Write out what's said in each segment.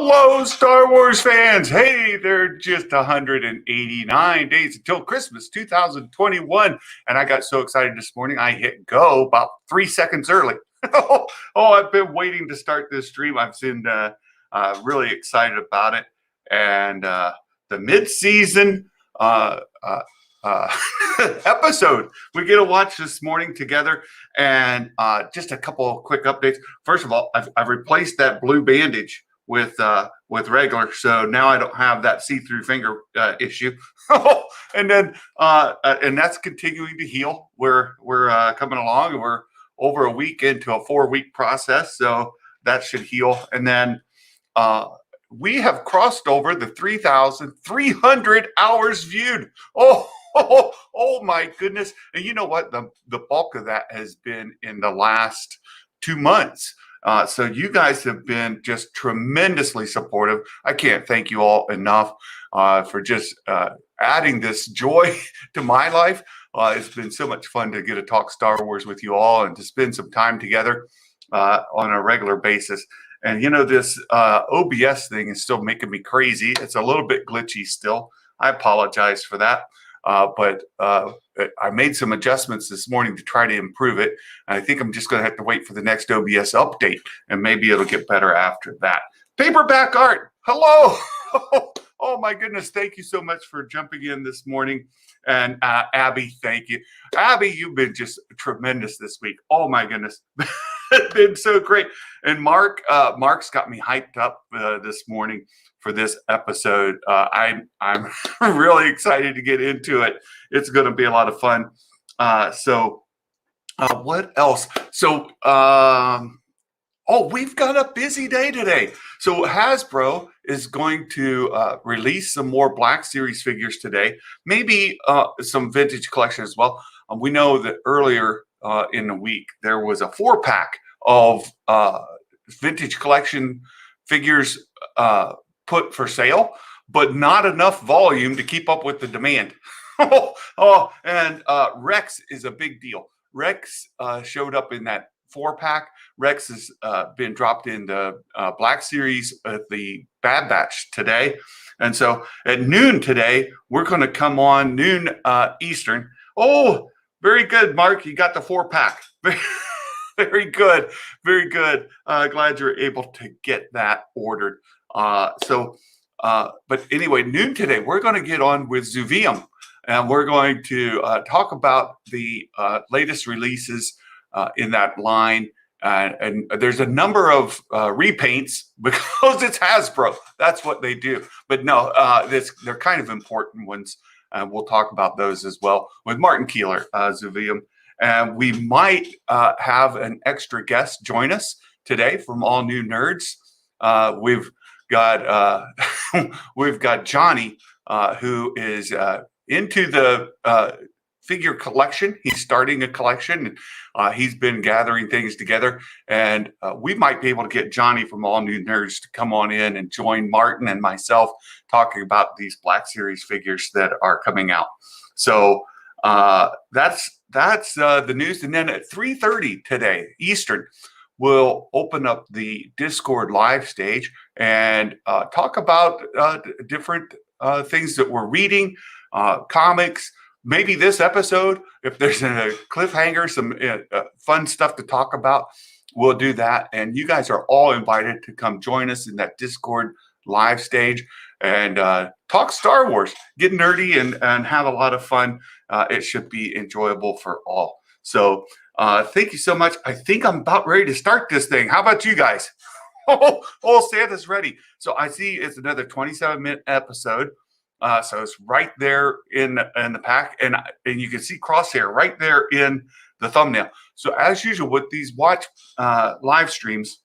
Hello, Star Wars fans. Hey, they're just 189 days until Christmas 2021. And I got so excited this morning, I hit go about 3 seconds early. I've been waiting to start this stream. I've been really excited about it. And the mid-season episode we get to watch this morning together. And just a couple of quick updates. First of all, I've replaced that blue bandage with regular, so now I don't have that see-through finger issue. And then and that's continuing to heal. We're coming along, and we're over a week into a 4-week process, so that should heal. And then we have crossed over the 3,300 hours viewed. Oh my goodness. And you know what? The bulk of that has been in the last 2 months. So you guys have been just tremendously supportive. I can't thank you all enough for just adding this joy to my life. It's been so much fun to get to talk Star Wars with you all and to spend some time together on a regular basis. And, you know, this OBS thing is still making me crazy. It's a little bit glitchy still. I apologize for that. But I made some adjustments this morning to try to improve it. And I think I'm just going to have to wait for the next OBS update, and maybe it'll get better after that. Paperback Art, hello. Oh my goodness, thank you so much for jumping in this morning. And Abby, thank you. Abby, you've been just tremendous this week. Oh my goodness. It's been so great. And Mark's got me hyped up this morning for this episode. I'm really excited to get into it. It's going to be a lot of fun. So what else? So we've got a busy day today. So Hasbro is going to release some more Black Series figures today. Maybe some vintage collection as well. We know that earlier in the week there was a 4-pack of vintage collection figures put for sale, but not enough volume to keep up with the demand. And Rex is a big deal. Rex showed up in that 4-pack. Rex has been dropped in the Black Series at the Bad Batch today. And so at noon today, we're going to come on noon Eastern. Oh, very good, Mark. You got the 4-pack. Very good. Very good. Glad you're able to get that ordered. But anyway, noon today, we're going to get on with Zuvium, and we're going to talk about the latest releases in that line. And there's a number of repaints because it's Hasbro. That's what they do. But no, they're kind of important ones. And we'll talk about those as well with Martin Keeler, Zuvium. And we might have an extra guest join us today from All New Nerds. We've got Johnny, who is into the figure collection. He's starting a collection. He's been gathering things together, and we might be able to get Johnny from All New Nerds to come on in and join Martin and myself talking about these Black Series figures that are coming out. So that's the news. And then at 3:30 today Eastern, we'll open up the Discord live stage and talk about different things that we're reading, comics, maybe this episode. If there's a cliffhanger, some fun stuff to talk about, we'll do that. And you guys are all invited to come join us in that Discord live stage and talk Star Wars, get nerdy, and have a lot of fun. It should be enjoyable for all. So thank you so much. I think I'm about ready to start this thing. How about you guys? Santa's ready. So I see it's another 27-minute episode. So it's right there in the pack, and you can see Crosshair right there in the thumbnail. So as usual with these watch live streams,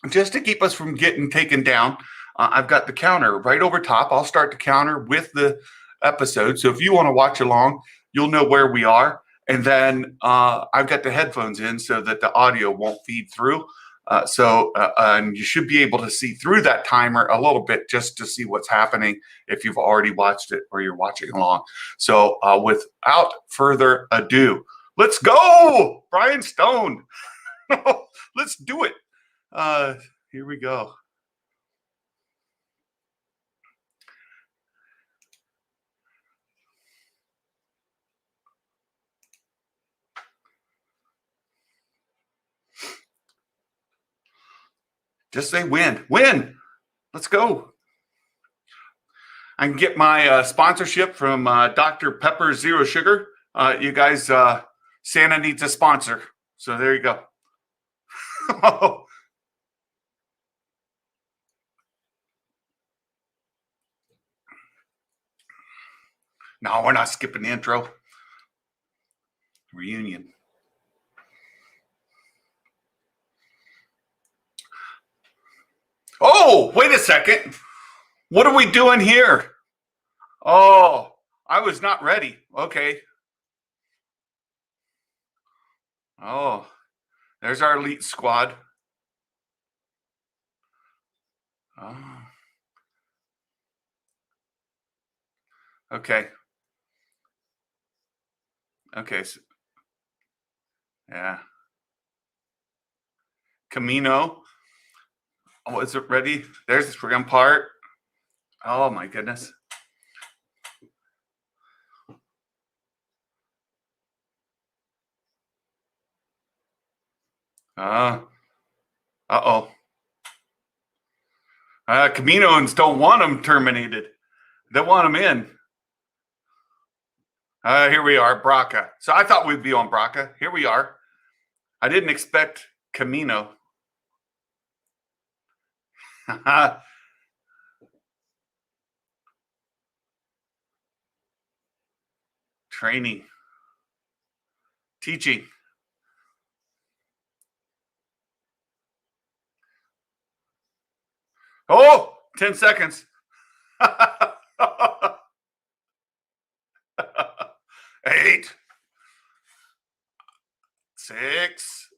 just to keep us from getting taken down, I've got the counter right over top. I'll start the counter with the episode. So if you want to watch along, you'll know where we are. And then I've got the headphones in so that the audio won't feed through. And you should be able to see through that timer a little bit just to see what's happening if you've already watched it or you're watching along. So without further ado, let's go, Brian Stone. Let's do it. Here we go. Just say win. Win. Let's go. I can get my sponsorship from Dr. Pepper Zero Sugar. You guys, Santa needs a sponsor. So there you go. No, we're not skipping the intro. Reunion. Oh, wait a second. What are we doing here? Oh, I was not ready. Okay. Oh, there's our elite squad. Oh. Okay. Okay. So, yeah. Camino. Oh, is it ready? There's the scrim part. Oh my goodness. Uh-oh. Caminoans don't want them terminated. They want them in. Here we are, Braca. So I thought we'd be on Braca. Here we are. I didn't expect Camino. Training. Teaching. Oh, 10 seconds. 8, 6.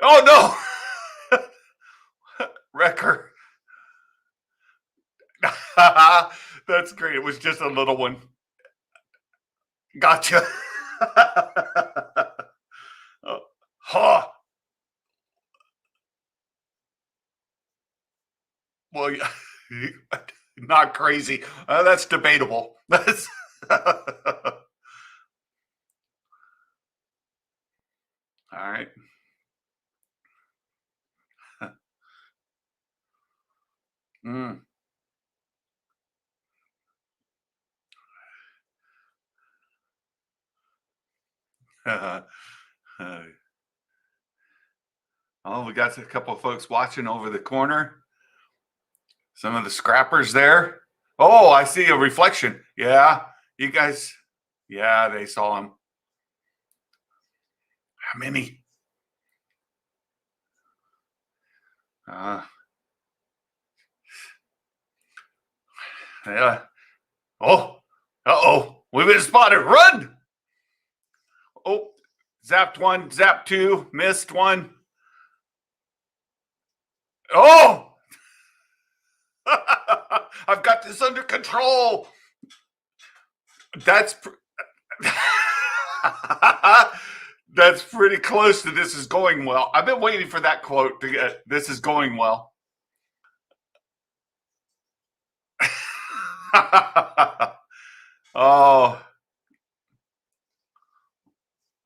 Oh no. Wrecker. That's great. It was just a little one. Gotcha. Huh. Well, not crazy. That's debatable. That's all right. Mm. Oh, we got a couple of folks watching over the corner. Some of the scrappers there. Oh, I see a reflection. Yeah, you guys. Yeah, they saw him. How many? Yeah. Oh. Uh-oh. We've been spotted. Run. Oh, zapped one, zapped two, missed one. Oh. I've got this under control. That's that's pretty close to this is going well. I've been waiting for that quote to get this is going well. Oh.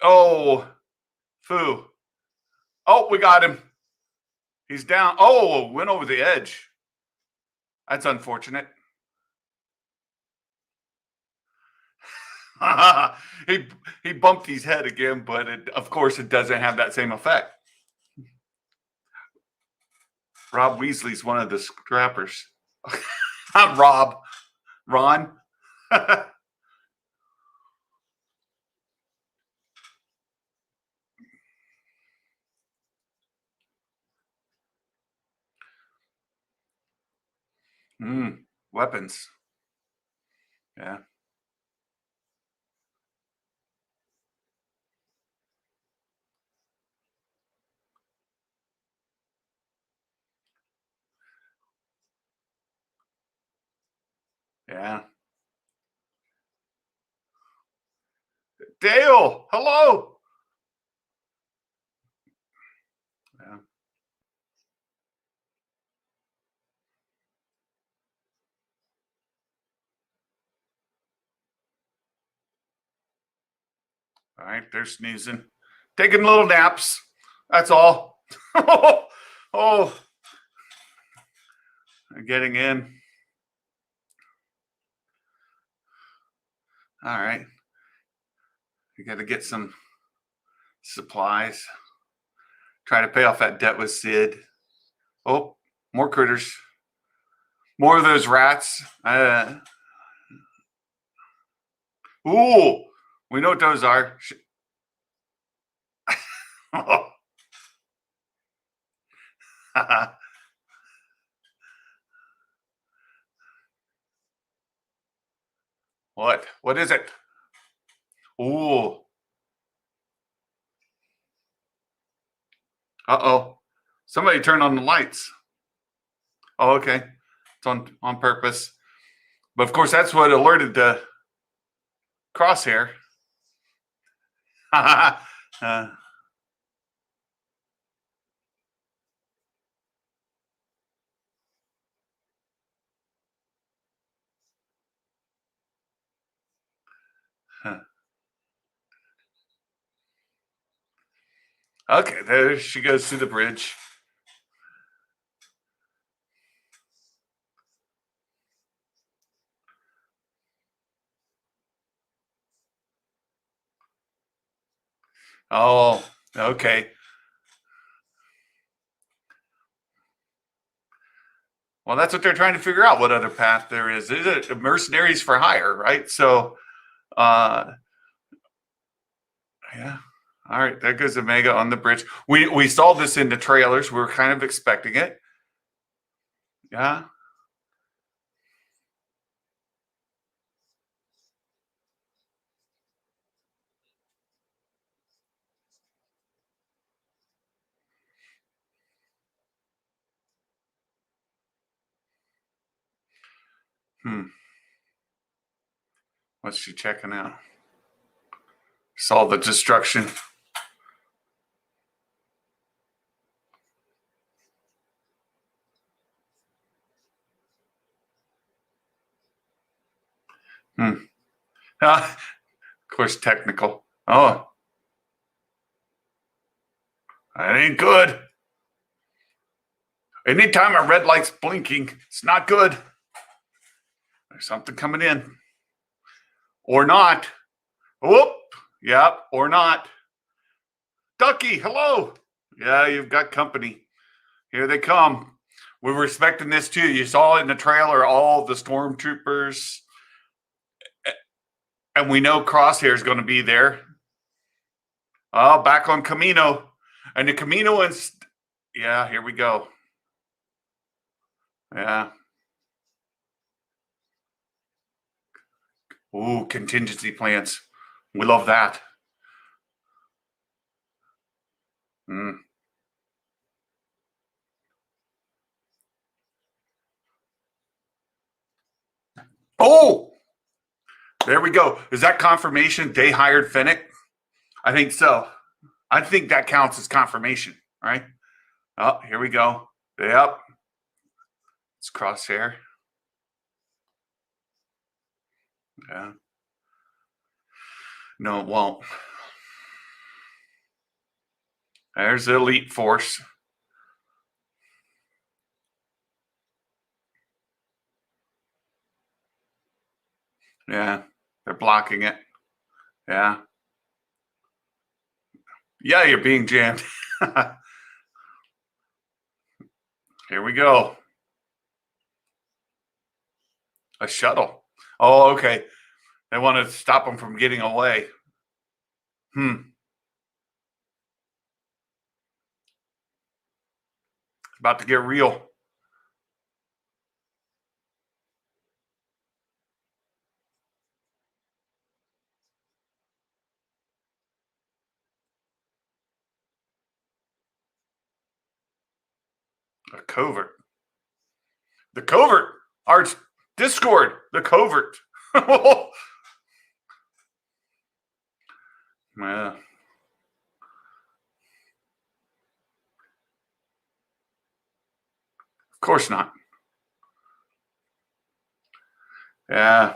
Oh. Foo. Oh, we got him. He's down. Oh, went over the edge. That's unfortunate. he bumped his head again, but of course it doesn't have that same effect. Rob Weasley's one of the scrappers. I'm Rob. Ron. Weapons. Yeah. Yeah. Dale, hello. Yeah. All right, they're snoozing, taking little naps. That's all. Oh, they're getting in. All right, you got to get some supplies. Try to pay off that debt with Sid. Oh, more critters. More of those rats. Ooh, we know what those are. What? What is it? Ooh. Uh-oh. Somebody turned on the lights. Oh, okay. It's on purpose. But of course, that's what alerted the crosshair. uh, okay, there she goes through the bridge. Oh, okay. Well, that's what they're trying to figure out. What other path there is? Is it mercenaries for hire, right? So, yeah. All right, there goes Omega on the bridge. We saw this in the trailers. We were kind of expecting it. Yeah. What's she checking out? Saw the destruction. Of course, technical. Oh, that ain't good. Anytime a red light's blinking, it's not good. There's something coming in. Or not. Whoop. Yep. Or not. Ducky, hello. Yeah, you've got company. Here they come. We were expecting this too. You saw it in the trailer, all the stormtroopers. And we know Crosshair's going to be there. Oh, back on Camino. And the Camino is, yeah, here we go. Yeah. Ooh, contingency plans. We love that. Mm. Oh, there we go. Is that confirmation they hired Fennec? I think so. I think that counts as confirmation, right? Oh, here we go. Yep. It's Crosshair. Yeah. No, it won't. There's the elite force. Yeah. They're blocking it. Yeah. Yeah, you're being jammed. Here we go. A shuttle. Oh, okay. They want to stop them from getting away. About to get real. A covert. The covert. Our Discord. The covert. Yeah. Of course not. Yeah.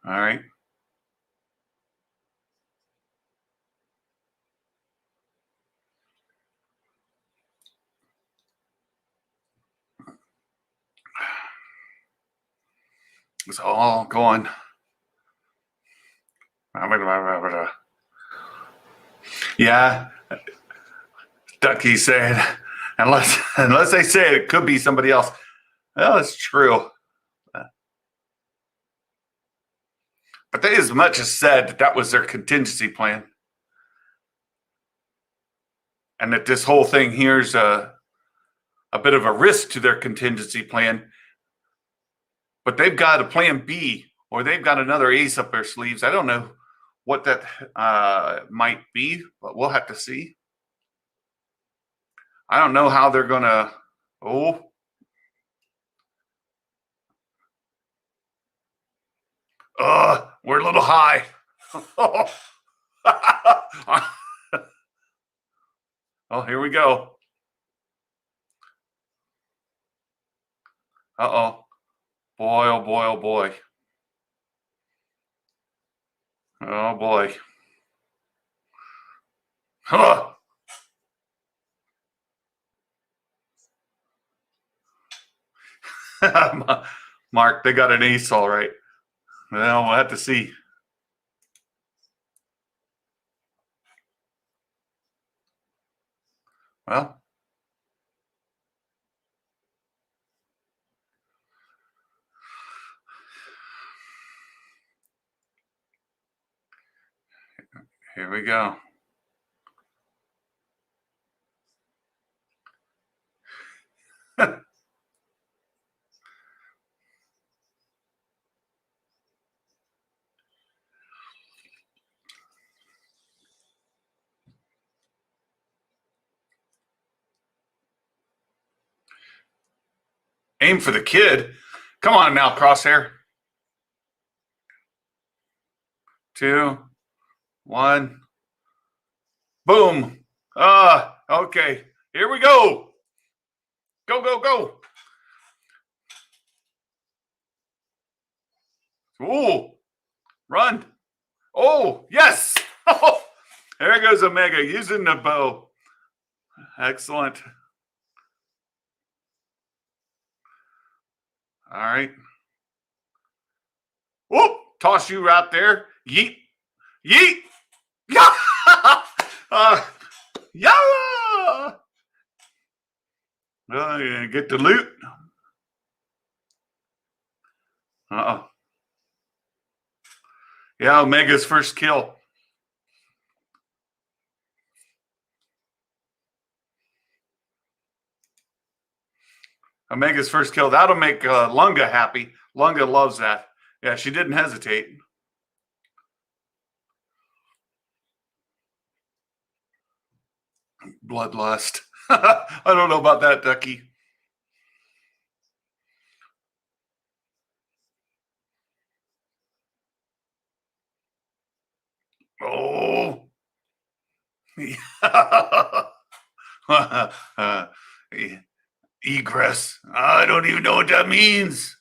All right. It's all going. Yeah, Ducky said, unless they say it could be somebody else. Well, it's true. But they as much as said that that was their contingency plan. And that this whole thing here's a bit of a risk to their contingency plan. But they've got a plan B, or they've got another ace up their sleeves. I don't know what that might be, but we'll have to see. I don't know how they're going to. Oh, we're a little high. Oh, here we go. Uh-oh. Boy, oh boy, oh boy. Oh boy. Huh. Mark, they got an ace, all right. Well, we'll have to see. Well, here we go. Aim for the kid. Come on now, Crosshair. 2, 1. Boom. Okay. Here we go. Go, go, go. Ooh. Run. Oh, yes. There goes Omega using the bow. Excellent. All right. Whoop. Toss you out there. Yeet. Yeet. Yeah. Yeah. Get the loot. Uh-oh. Yeah, Omega's first kill. Omega's first kill. That'll make Lunga happy. Lunga loves that. Yeah, she didn't hesitate. Bloodlust. I don't know about that, Ducky. Oh. Egress. I don't even know what that means.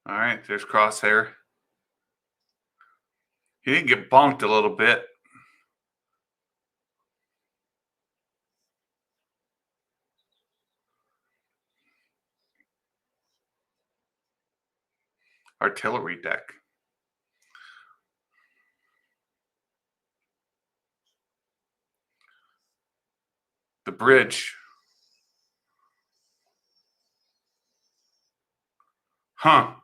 All right, there's Crosshair. He did get bonked a little bit. Artillery deck. The bridge. Huh.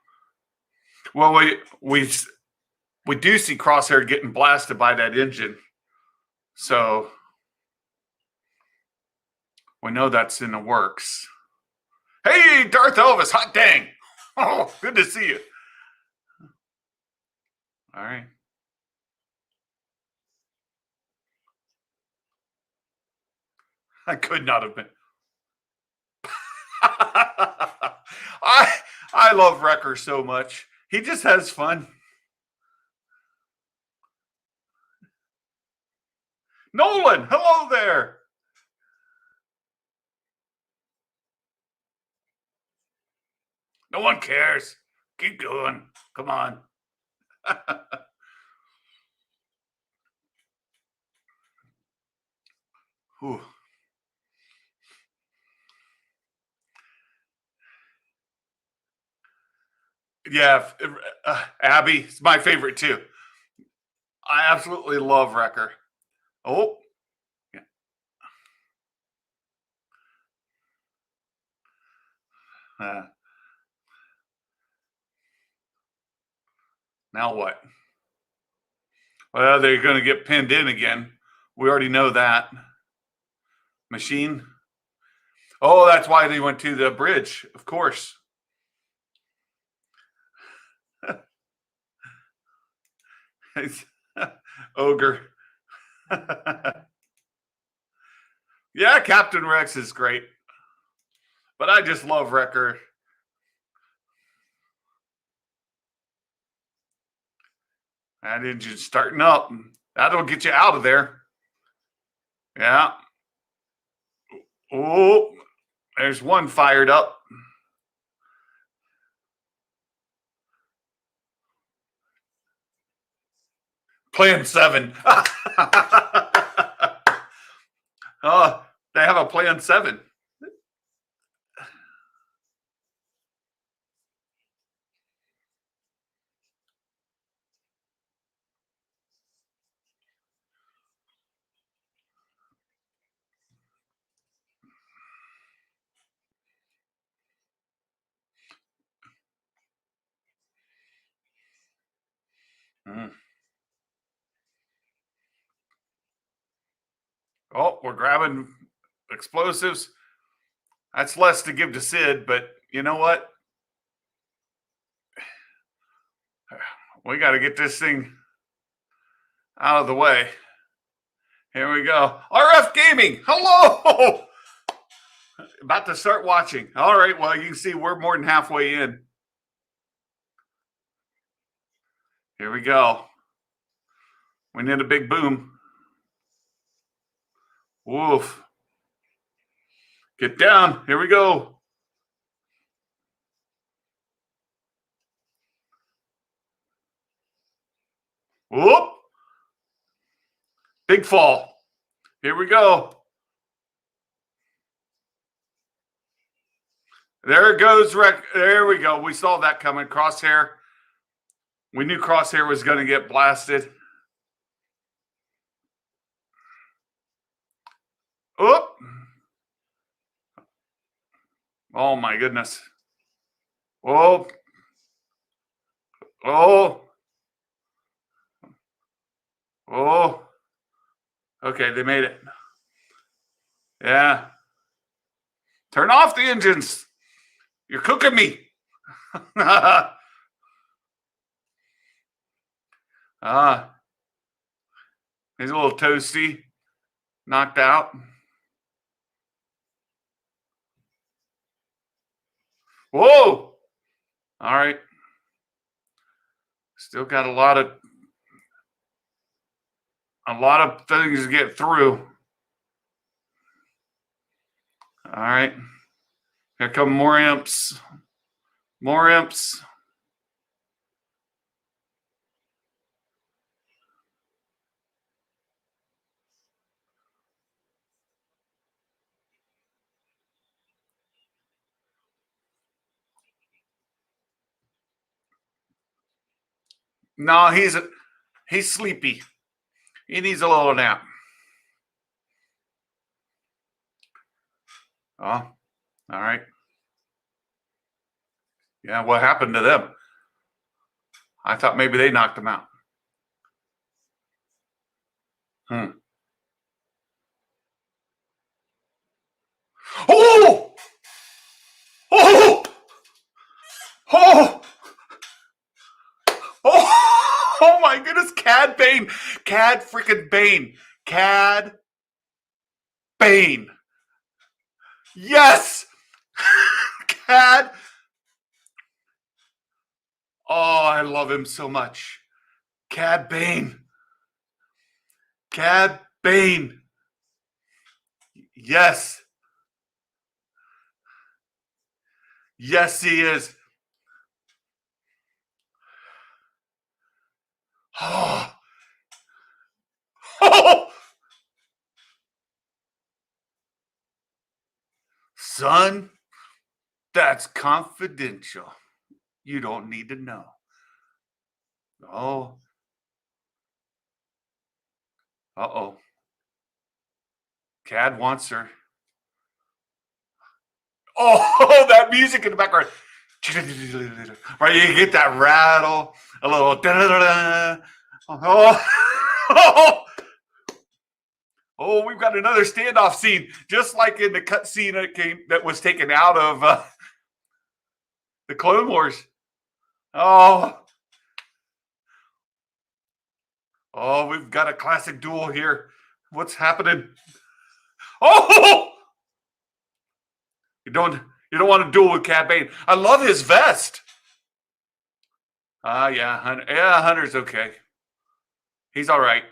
Well, we do see Crosshair getting blasted by that engine. So we know that's in the works. Hey, Darth Elvis, hot dang. Oh, good to see you. All right. I could not have been. I love Wrecker so much. He just has fun. Nolan, hello there. No one cares. Keep going. Come on. Whew. Yeah, Abby is my favorite too. I absolutely love Wrecker. Oh, uh, now what? Well, they're going to get pinned in again. We already know that. Machine. Oh, that's why they went to the bridge, of course. Ogre. Yeah, Captain Rex is great. But I just love Wrecker. That engine's starting up. That'll get you out of there. Yeah. Oh, there's one fired up. Plan 7. Oh, they have a Plan 7. Mm. Oh, we're grabbing explosives. That's less to give to Sid, but you know what? We got to get this thing out of the way. Here we go. RF Gaming. Hello. About to start watching. All right. Well, you can see we're more than halfway in. Here we go. We need a big boom. Woof. Get down. Here we go. Whoop. Big fall. Here we go. There it goes. There we go. We saw that coming. Crosshair. We knew Crosshair was going to get blasted. Oop. Oh, my goodness. Oh. Oh. Oh. Okay, they made it. Yeah. Turn off the engines. You're cooking me. He's a little toasty. Knocked out. Whoa. All right. Still got a lot of things to get through. All right. Here come more imps. More imps. No, he's sleepy. He needs a little nap. Oh, all right. Yeah, what happened to them? I thought maybe they knocked him out. Oh! Oh! Oh! Oh! Oh my goodness, Cad Bane. Cad freaking Bane. Cad Bane. Yes! Cad. Oh, I love him so much. Cad Bane. Cad Bane. Yes. Yes, he is. son, that's confidential. You don't need to know. Oh, uh-oh. Cad wants her. Oh, that music in the background. Right, you get that rattle, a little da-da-da-da. Oh, oh, oh, we've got another standoff scene, just like in the cut scene that was taken out of the Clone Wars. Oh, oh, we've got a classic duel here. What's happening? Oh, you don't want to duel with Cad Bane. I love his vest. Yeah, Hunter's okay. He's all right.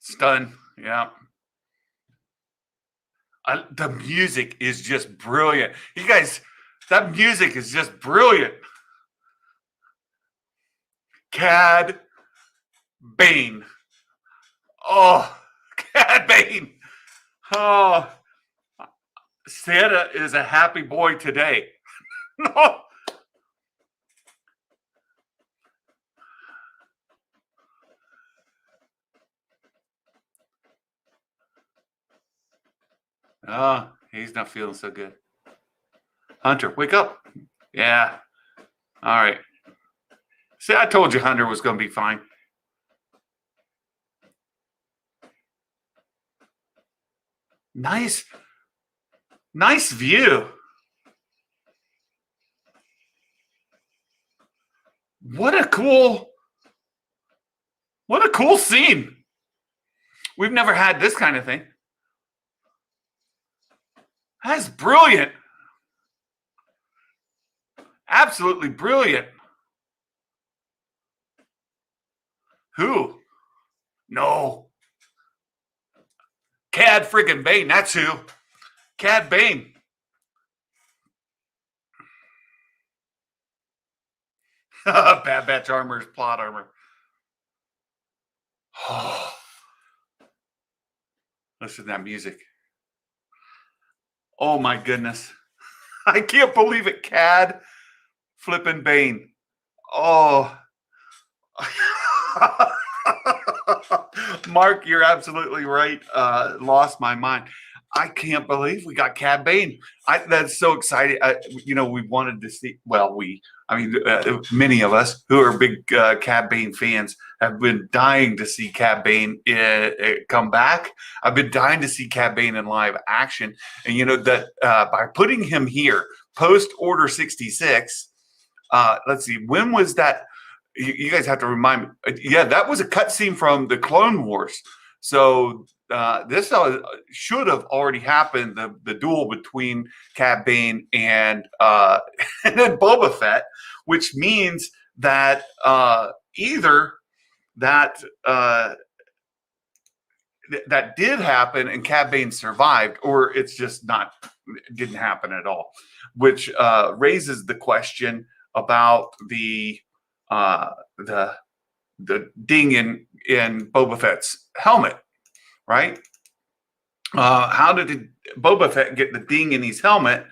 Stun. Yeah. The music is just brilliant. You guys, that music is just brilliant. Cad Bane. Oh, Cad Bane. Oh, Santa is a happy boy today. Oh, he's not feeling so good. Hunter, wake up. Yeah. All right. See, I told you Hunter was going to be fine. Nice view. What a cool scene. We've never had this kind of thing. That's brilliant. Absolutely brilliant. Who? No. Cad friggin' Bane. That's who. Cad Bane. Bad Batch armor is plot armor. Oh. Listen to that music. Oh my goodness. I can't believe it. Cad flipping Bane. Oh. Mark, you're absolutely right. Lost my mind. I can't believe we got Cad Bane. That's so exciting. We wanted to see. Well, many of us who are big Cad Bane fans have been dying to see Cad Bane come back. I've been dying to see Cad Bane in live action, and that by putting him here post Order 66. Let's see, when was that? You guys have to remind me. Yeah, that was a cutscene from the Clone Wars. So this should have already happened. The duel between Cad Bane and and then Boba Fett, which means that either that that did happen and Cad Bane survived, or it's just didn't happen at all. Which raises the question about the ding in Boba Fett's helmet, right? How did Boba Fett get the ding in his helmet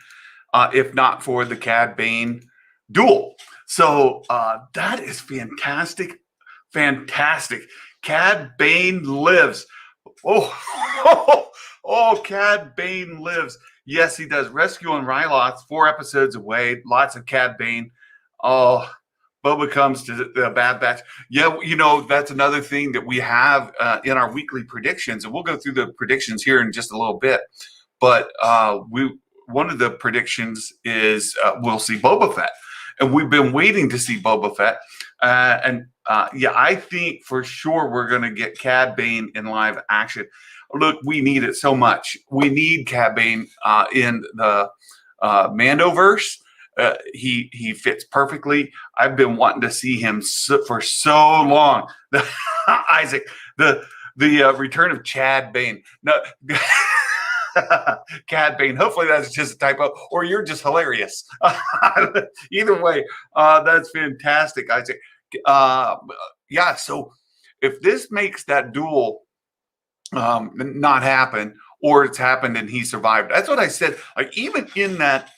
if not for the Cad Bane duel? So that is fantastic. Cad Bane lives. Oh, Cad Bane lives. Yes, he does. Rescue on Ryloth, 4 episodes away. Lots of Cad Bane. Oh, Boba comes to the Bad Batch. Yeah, that's another thing that we have in our weekly predictions, and we'll go through the predictions here in just a little bit. But one of the predictions is we'll see Boba Fett, and we've been waiting to see Boba Fett. I think for sure we're going to get Cad Bane in live action. Look, we need it so much. We need Cad Bane in the Mandoverse. He fits perfectly. I've been wanting to see him for so long. Isaac, the return of Chad Bane. No, Cad Bane. Hopefully that's just a typo, or you're just hilarious. Either way, that's fantastic, Isaac. Uh, yeah. So if this makes that duel not happen, or it's happened and he survived. That's what I said. Like even in that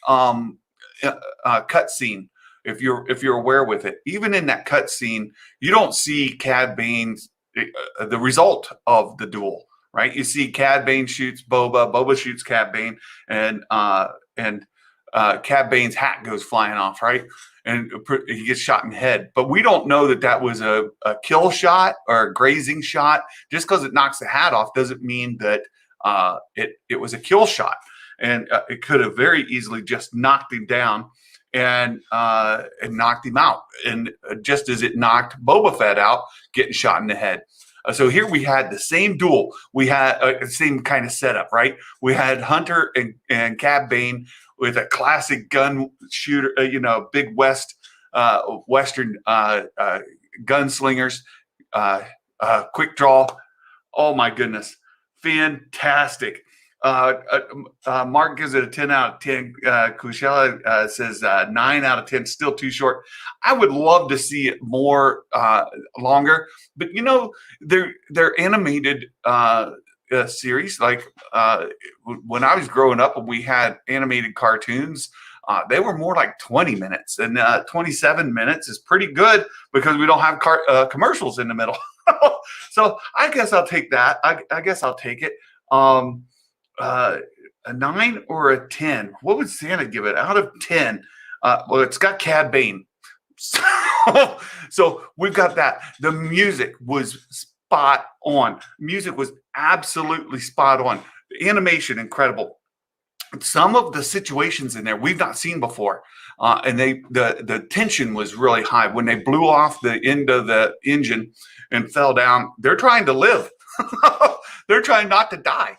cut scene, if you're aware with it, even in that cut scene, you don't see Cad Bane's the result of the duel, right? You see Cad Bane shoots Boba, Boba shoots Cad Bane, and Cad Bane's hat goes flying off, right? And he gets shot in the head. But we don't know that that was a kill shot or a grazing shot. Just because it knocks the hat off doesn't mean that it was a kill shot. And it could have very easily just knocked him down and knocked him out. And just as it knocked Boba Fett out, getting shot in the head. So here we had the same duel. We had the same kind of setup, right? We had Hunter and Cad Bane with a classic gun shooter, big Western gunslingers, quick draw. Oh my goodness, fantastic. Mark gives it a 10 out of 10. Kushella says 9 out of 10, still too short. I would love to see it more longer, but they're animated series. Like when I was growing up and we had animated cartoons, they were more like 20 minutes, and 27 minutes is pretty good because we don't have commercials in the middle. So I guess I'll take that. I guess I'll take it. A 9 or a 10? What would Santa give it out of 10? Well, it's got Cad Bane. So we've got that. The music was spot on. Music was absolutely spot on. The animation, incredible. Some of the situations in there we've not seen before. And the tension was really high. When they blew off the end of the engine and fell down, they're trying to live. They're trying not to die.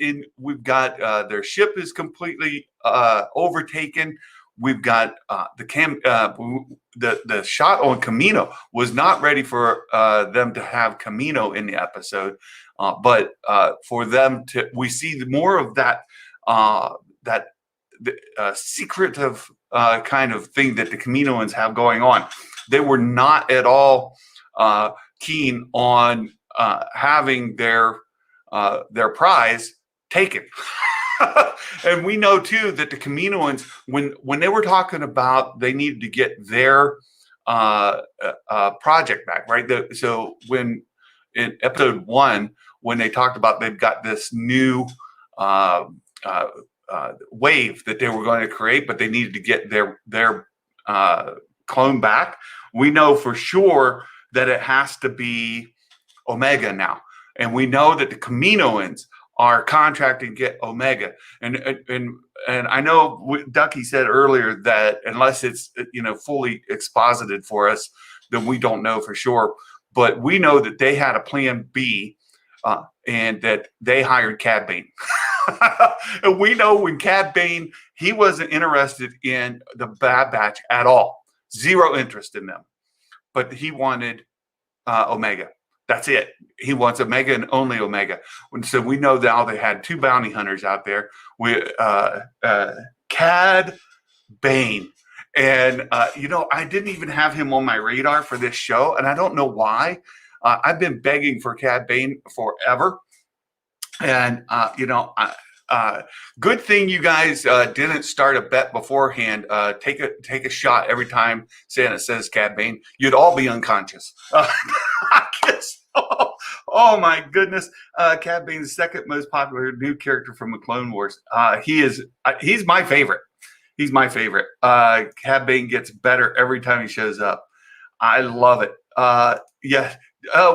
And we've got their ship is completely overtaken. We've got the shot on Camino was not ready for them to have Camino in the episode, but for them to, we see more of that secretive kind of thing that the Caminoans have going on. They were not at all keen on having their prize taken. And we know too that the Caminoans, when they were talking about they needed to get their project back, right? So when in episode 1, when they talked about they've got this new wave that they were going to create, but they needed to get their clone back. We know for sure that it has to be Omega now. And we know that the Caminoans are contracting to get Omega. And I know Ducky said earlier that unless it's fully exposited for us, then we don't know for sure. But we know that they had a plan B, and that they hired Cad Bane. And we know when Cad Bane, he wasn't interested in the Bad Batch at all. Zero interest in them. But he wanted Omega. That's it. He wants Omega and only Omega. So we know now they had 2 bounty hunters out there with Cad Bane. And, I didn't even have him on my radar for this show, and I don't know why. I've been begging for Cad Bane forever. And, good thing you guys didn't start a bet beforehand. Take a shot every time Santa says Cad Bane. You'd all be unconscious. I guess. Oh my goodness. Cad Bane, the second most popular new character from the Clone Wars. He's my favorite. He's my favorite. Cad Bane gets better every time he shows up. I love it. Yeah.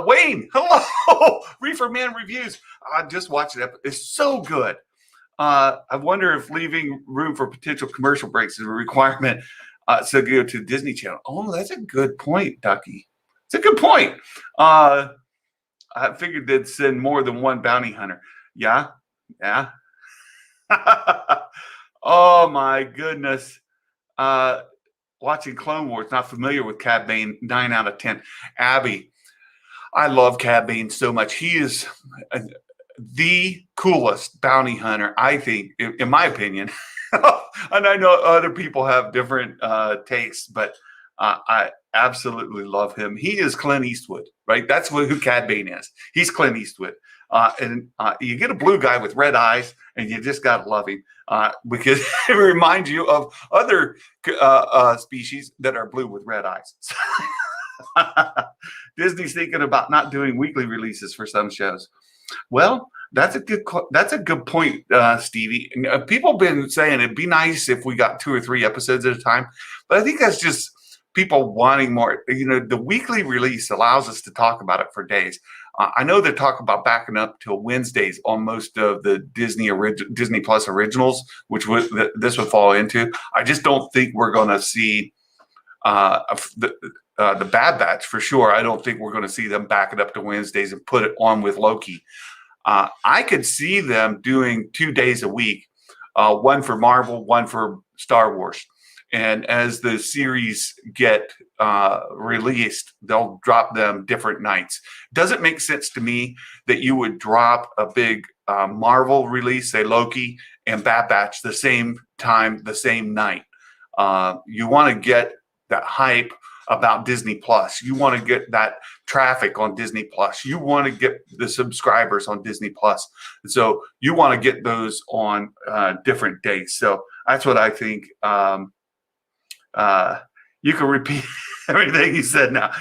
Wayne, hello. Reefer Man Reviews. I just watched it. It's so good. I wonder if leaving room for potential commercial breaks is a requirement. So go to Disney Channel. Oh, that's a good point, Ducky. It's a good point. I figured they'd send more than one bounty hunter. Yeah. Oh my goodness. Watching Clone Wars, not familiar with Cad Bane, 9 out of 10. Abby, I love Cad Bane so much. He is the coolest bounty hunter, I think, in my opinion. And I know other people have different tastes, but absolutely love him. He is Clint Eastwood, right? That's who Cad Bane is. He's Clint Eastwood. And you get a blue guy with red eyes, and you just got to love him because it reminds you of other species that are blue with red eyes. Disney's thinking about not doing weekly releases for some shows. Well, that's a good point, Stevie. And, people have been saying it'd be nice if we got 2 or 3 episodes at a time, but I think that's just people wanting more. The weekly release allows us to talk about it for days. I know they talk about backing up till Wednesdays on most of the Disney Plus originals, which this would fall into. I just don't think we're going to see the Bad Batch for sure. I don't think we're going to see them back it up to Wednesdays and put it on with Loki. I could see them doing 2 days a week, one for Marvel, one for Star Wars. And as the series get released, they'll drop them different nights. Doesn't make sense to me that you would drop a big Marvel release, say Loki, and Bad Batch the same time, the same night. You want to get that hype about Disney Plus. You want to get that traffic on Disney Plus. You want to get the subscribers on Disney Plus. So you want to get those on different days. So that's what I think. You can repeat everything you said now.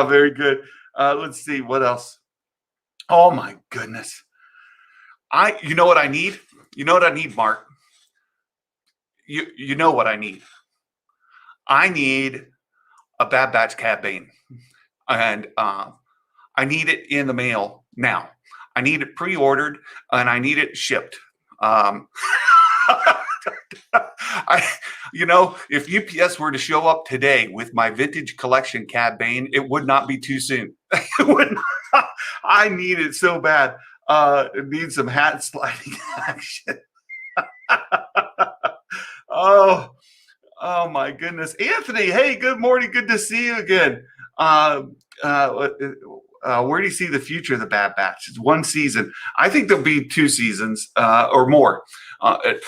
Very good. Let's see what else. Oh my goodness. You know what I need? You know what I need, Mark? You know what I need? I need a Bad Batch Cad Bane. And I need it in the mail now. I need it pre-ordered and I need it shipped. If UPS were to show up today with my vintage collection Cad Bane, it would not be too soon. It would not. I need it so bad. It needs some hat sliding action. Oh my goodness. Anthony, hey, good morning. Good to see you again. Where do you see the future of the Bad Batch? It's 1 season. I think there'll be 2 seasons or more.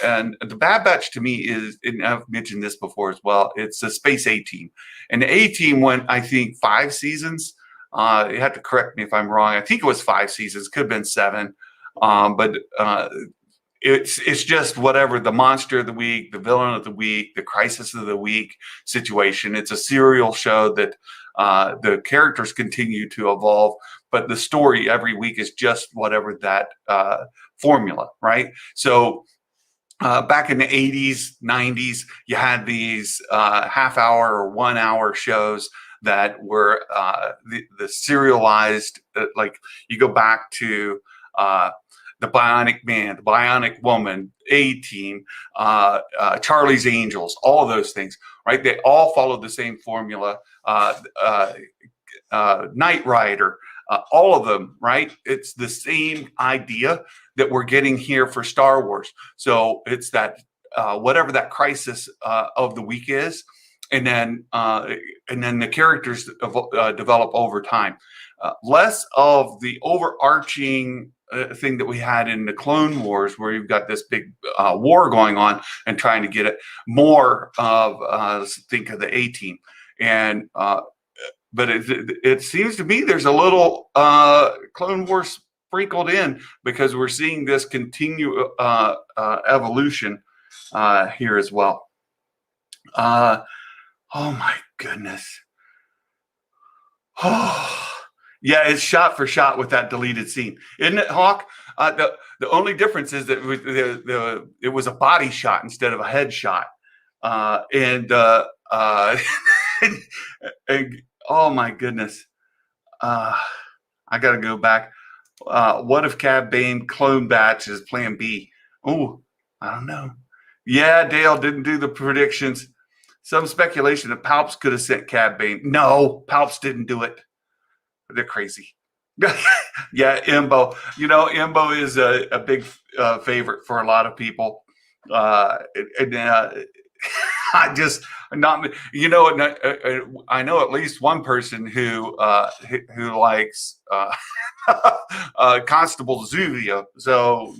And the Bad Batch to me is, and I've mentioned this before as well, it's a Space A-Team. And the A-Team went, I think, 5 seasons. You have to correct me if I'm wrong. I think it was 5 seasons. Could have been 7. But it's just whatever, the monster of the week, the villain of the week, the crisis of the week situation. It's a serial show that the characters continue to evolve, but the story every week is just whatever that formula, right? So back in the 80s, 90s, you had these half-hour or 1-hour shows that were the serialized, like you go back to the Bionic Man, the Bionic Woman, A-Team, Charlie's Angels, all of those things, right? They all followed the same formula. Knight Rider, all of them, right? It's the same idea that we're getting here for Star Wars. So it's that whatever that crisis of the week is, and then the characters develop over time. Less of the overarching thing that we had in the Clone Wars, where you've got this big war going on and trying to get it. More of think of the A-Team, and but it seems to me there's a little Clone Wars sprinkled in because we're seeing this continue evolution here as well. Oh my goodness. Oh. Yeah, it's shot for shot with that deleted scene, isn't it, Hawk? The only difference is that it was a body shot instead of a head shot, and oh my goodness, I got to go back. What if Cad Bane clone batch is Plan B? Oh, I don't know. Yeah, Dale didn't do the predictions. Some speculation that Palps could have sent Cad Bane. No, Palps didn't do it. They're crazy. Yeah, Imbo. Imbo is a big favorite for a lot of people. I just not. I know at least one person who likes Constable Zuvia. So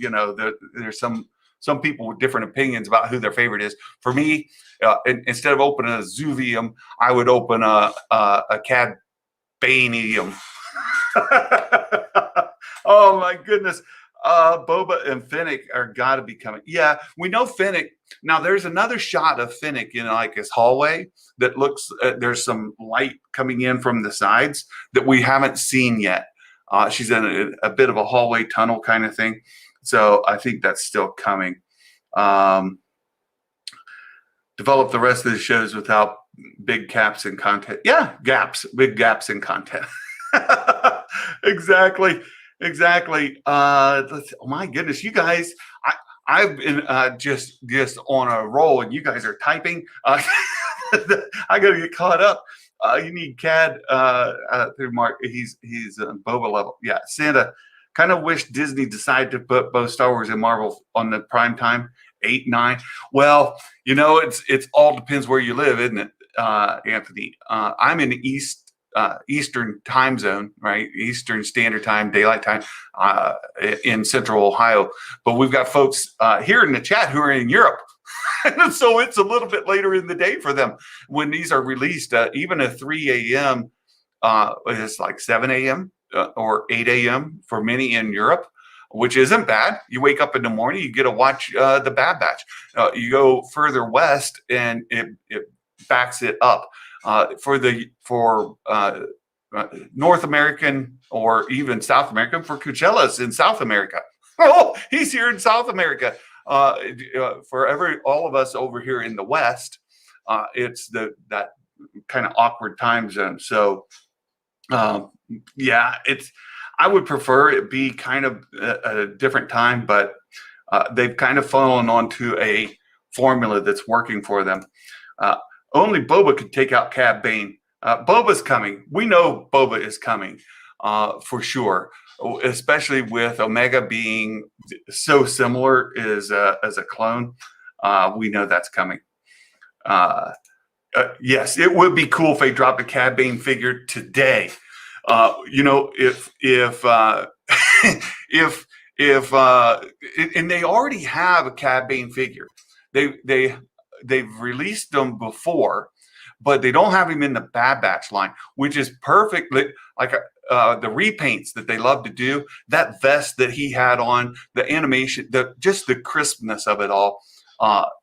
there's some some people with different opinions about who their favorite is. For me, instead of opening a Zuvium, I would open a Cad Banium. Oh my goodness. Boba and Finnick are got to be coming. Yeah, we know Finnick. Now there's another shot of Finnick in like his hallway that looks. There's some light coming in from the sides that we haven't seen yet. She's in a bit of a hallway tunnel kind of thing, so I think that's still coming. Develop the rest of the shows without big gaps in content. Yeah, big gaps in content. Exactly. Oh my goodness, you guys, I've been just on a roll, and you guys are typing. I got to get caught up. You need Cad through Mark. He's Boba level. Yeah, Santa. Kind of wish Disney decided to put both Star Wars and Marvel on the prime time, 8, 9. Well, it's all depends where you live, isn't it, Anthony? I'm in the Eastern time zone, right? Eastern Standard Time, daylight time, in Central Ohio. But we've got folks here in the chat who are in Europe. So it's a little bit later in the day for them when these are released. Even at 3 a.m., it's like 7 a.m. Or 8 a.m. for many in Europe, which isn't bad. You wake up in the morning, you get to watch the Bad Batch. You go further west, and it backs it up. For North American or even South American, for Coachella's in South America. Oh, he's here in South America. For all of us over here in the West, it's that kind of awkward time zone. So, yeah, I would prefer it be kind of a different time, but they've kind of fallen onto a formula that's working for them. Only Boba could take out Cad Bane. Boba's coming. We know Boba is coming for sure, especially with Omega being so similar as a clone. We know that's coming. Yes, it would be cool if they dropped a Cad Bane figure today. If and they already have a Cad Bane figure. They've released them before, but they don't have him in the Bad Batch line, which is perfect. Like the repaints that they love to do, that vest that he had on, the animation, just the crispness of it all.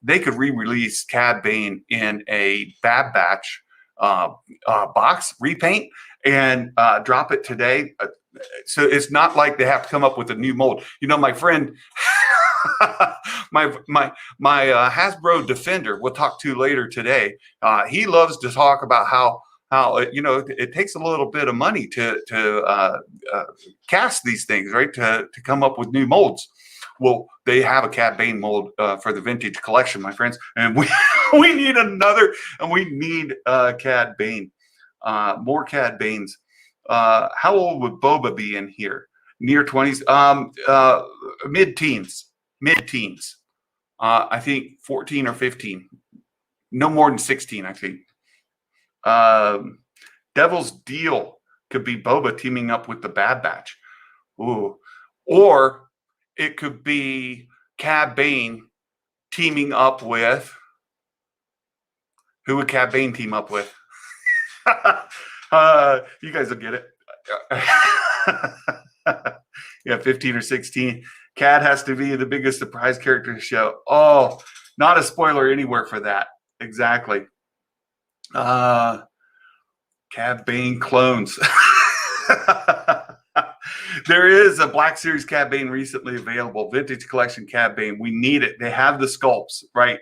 They could re-release Cad Bane in a Bad Batch box repaint and drop it today. So it's not like they have to come up with a new mold. My friend, my Hasbro Defender, we'll talk to later today. He loves to talk about how it takes a little bit of money to cast these things, right? To come up with new molds. Well, they have a Cad Bane mold for the vintage collection, my friends, and we need another, and we need Cad Bane, more Cad Banes. How old would Boba be in here? Near 20s, mid-teens. I think 14 or 15, no more than 16. I think. Devil's Deal could be Boba teaming up with the Bad Batch. Ooh, or it could be Cad Bane teaming up with. Who would Cad Bane team up with? You guys will get it. Yeah, 15 or 16. Cad has to be the biggest surprise character to show. Oh, not a spoiler anywhere for that. Exactly. Cad Bane clones. There is a Black Series Cad Bane recently available. Vintage collection Cad Bane. We need it. They have the sculpts, right?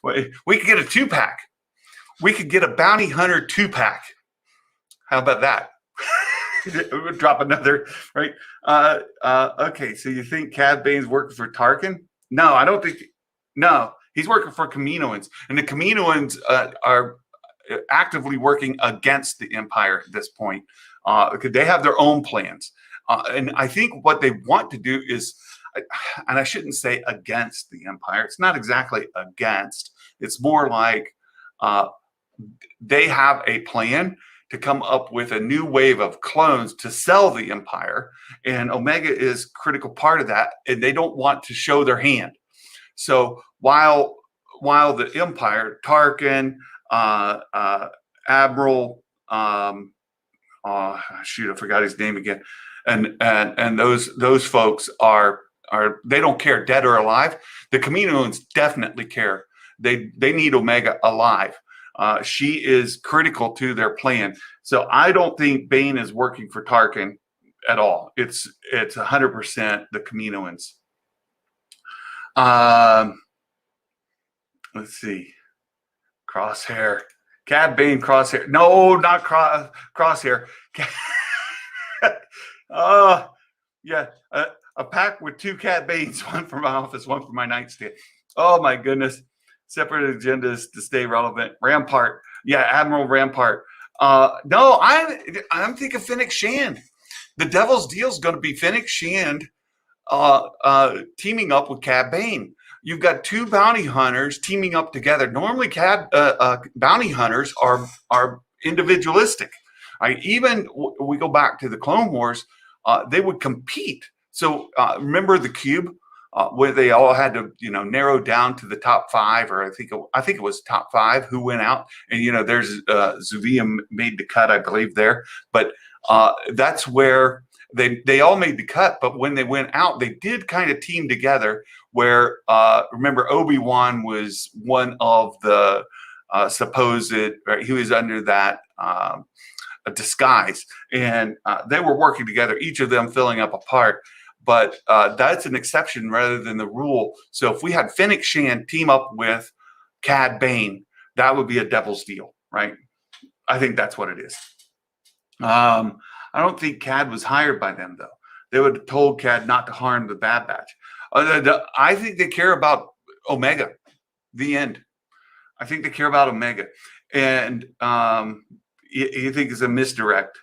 We could get a 2-pack. We could get a Bounty Hunter 2-pack. How about that? We'll drop another, right? Okay, so you think Cad Bane's working for Tarkin? No, I don't think. No, he's working for Kaminoans, and the Kaminoans are actively working against the Empire at this point because they have their own plans. And I think what they want to do is, and I shouldn't say against the Empire. It's not exactly against. It's more like they have a plan to come up with a new wave of clones to sell the Empire, and Omega is a critical part of that, and they don't want to show their hand. So while the Empire, Tarkin, Admiral, shoot, I forgot his name again, and those folks are they don't care, dead or alive. The Kaminoans definitely care. They need Omega alive. She is critical to their plan. So I don't think Bane is working for Tarkin at all. It's 100% the Kaminoans. Let's see. Crosshair. Cad Bane, Crosshair. No, not Crosshair. Yeah. A pack with 2 Cad Banes, one for my office, one for my nightstand. Oh my goodness. Separate agendas to stay relevant. Rampart. Yeah, Admiral Rampart. No, I'm thinking Fennec Shand. The Devil's Deal is going to be Fennec Shand teaming up with Cad Bane. You've got 2 bounty hunters teaming up together. Normally, bounty hunters are individualistic. Even we go back to the Clone Wars, they would compete. So remember the cube where they all had to narrow down to the top 5, or I think it was top 5 who went out. And there's Zuvia made the cut, I believe, there. But that's where they all made the cut. But when they went out, they did kind of team together. Where remember Obi-Wan was one of the supposed, right, he was under that a disguise, and they were working together, each of them filling up a part. But that's an exception rather than the rule. So if we had Fennec Shand team up with Cad Bane, that would be a Devil's Deal, right? I think that's what it is. I don't think Cad was hired by them, though. They would have told Cad not to harm the Bad Batch. I think they care about Omega. The end. I think they care about Omega. And you think it's a misdirect.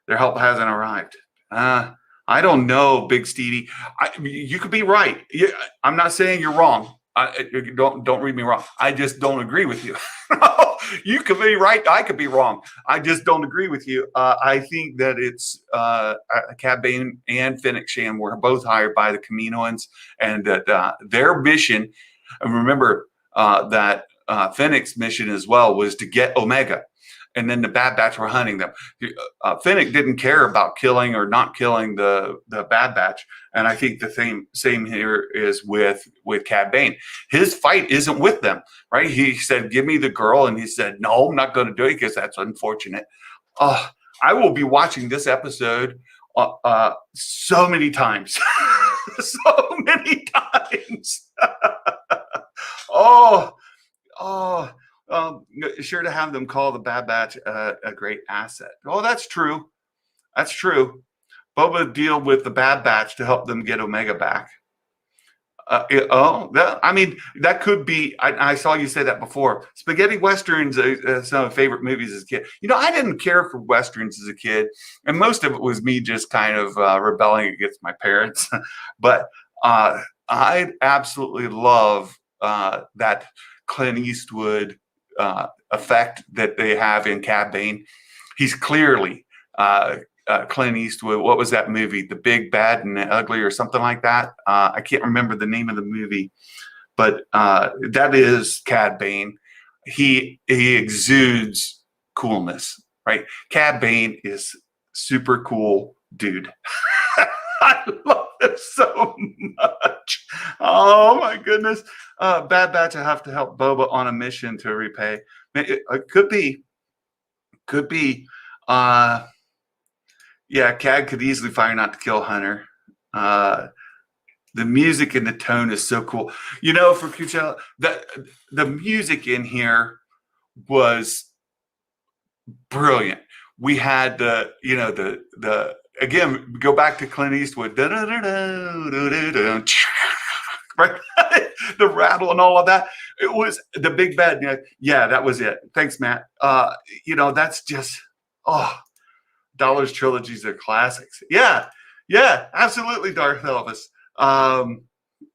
Their help hasn't arrived. I don't know, Big Stevie. You could be right. I'm not saying you're wrong. Don't read me wrong. I just don't agree with you. You could be right. I could be wrong. I just don't agree with you. I think that it's Cad Bane and Fennec Shand were both hired by the Kaminoans, and that their mission. And remember that Fennec's mission as well was to get Omega. And then the Bad Batch were hunting them. Fennec didn't care about killing or not killing the Bad Batch, and I think the same here is with Cad Bane. His fight isn't with them, right? He said, "Give me the girl," and he said, "No, I'm not going to do it because that's unfortunate." I will be watching this episode so many times, so many times. Sure to have them call the Bad Batch a great asset. Oh, that's true. That's true. Boba deal with the Bad Batch to help them get Omega back. That could be. I saw you say that before. Spaghetti westerns, some of my favorite movies as a kid. I didn't care for westerns as a kid, and most of it was me just kind of rebelling against my parents. But I absolutely love that Clint Eastwood effect that they have in Cad Bane. He's clearly Clint Eastwood. What was that movie? The Big, Bad, and Ugly, or something like that. I can't remember the name of the movie, but that is Cad Bane. He exudes coolness, right? Cad Bane is super cool dude. I love it so much. Oh my goodness. Bad Batch, I have to help Boba on a mission to repay. It could be. Yeah, Cad could easily fire not to kill Hunter. The music and the tone is so cool. For Coachella, the music in here was brilliant. We had the again, go back to Clint Eastwood. Right? The rattle and all of that. It was the Big Bad. Yeah, that was it. Thanks, Matt. That's just, Dollars trilogies are classics. Yeah, absolutely, Darth Elvis.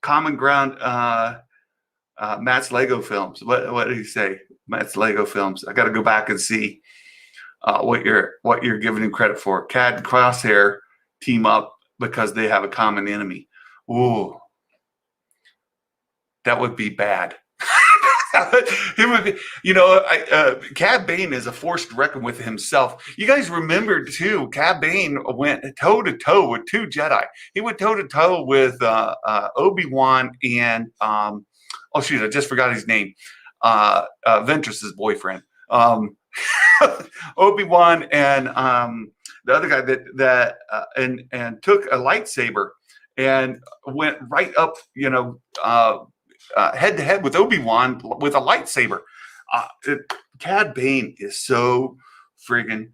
Common Ground, Matt's Lego Films. What did he say? Matt's Lego Films. I got to go back and see. what you're giving him credit for. Cad and Crosshair team up because they have a common enemy. Ooh, that would be bad. It would be, Cad Bane is a force to reckon with himself. You guys remember too, Cad Bane went toe to toe with two Jedi. He went toe to toe with Obi-Wan and I just forgot his name. Ventress's boyfriend. Obi-Wan and the other guy and took a lightsaber and went right up, head to head with Obi-Wan with a lightsaber. Cad Bane is so friggin'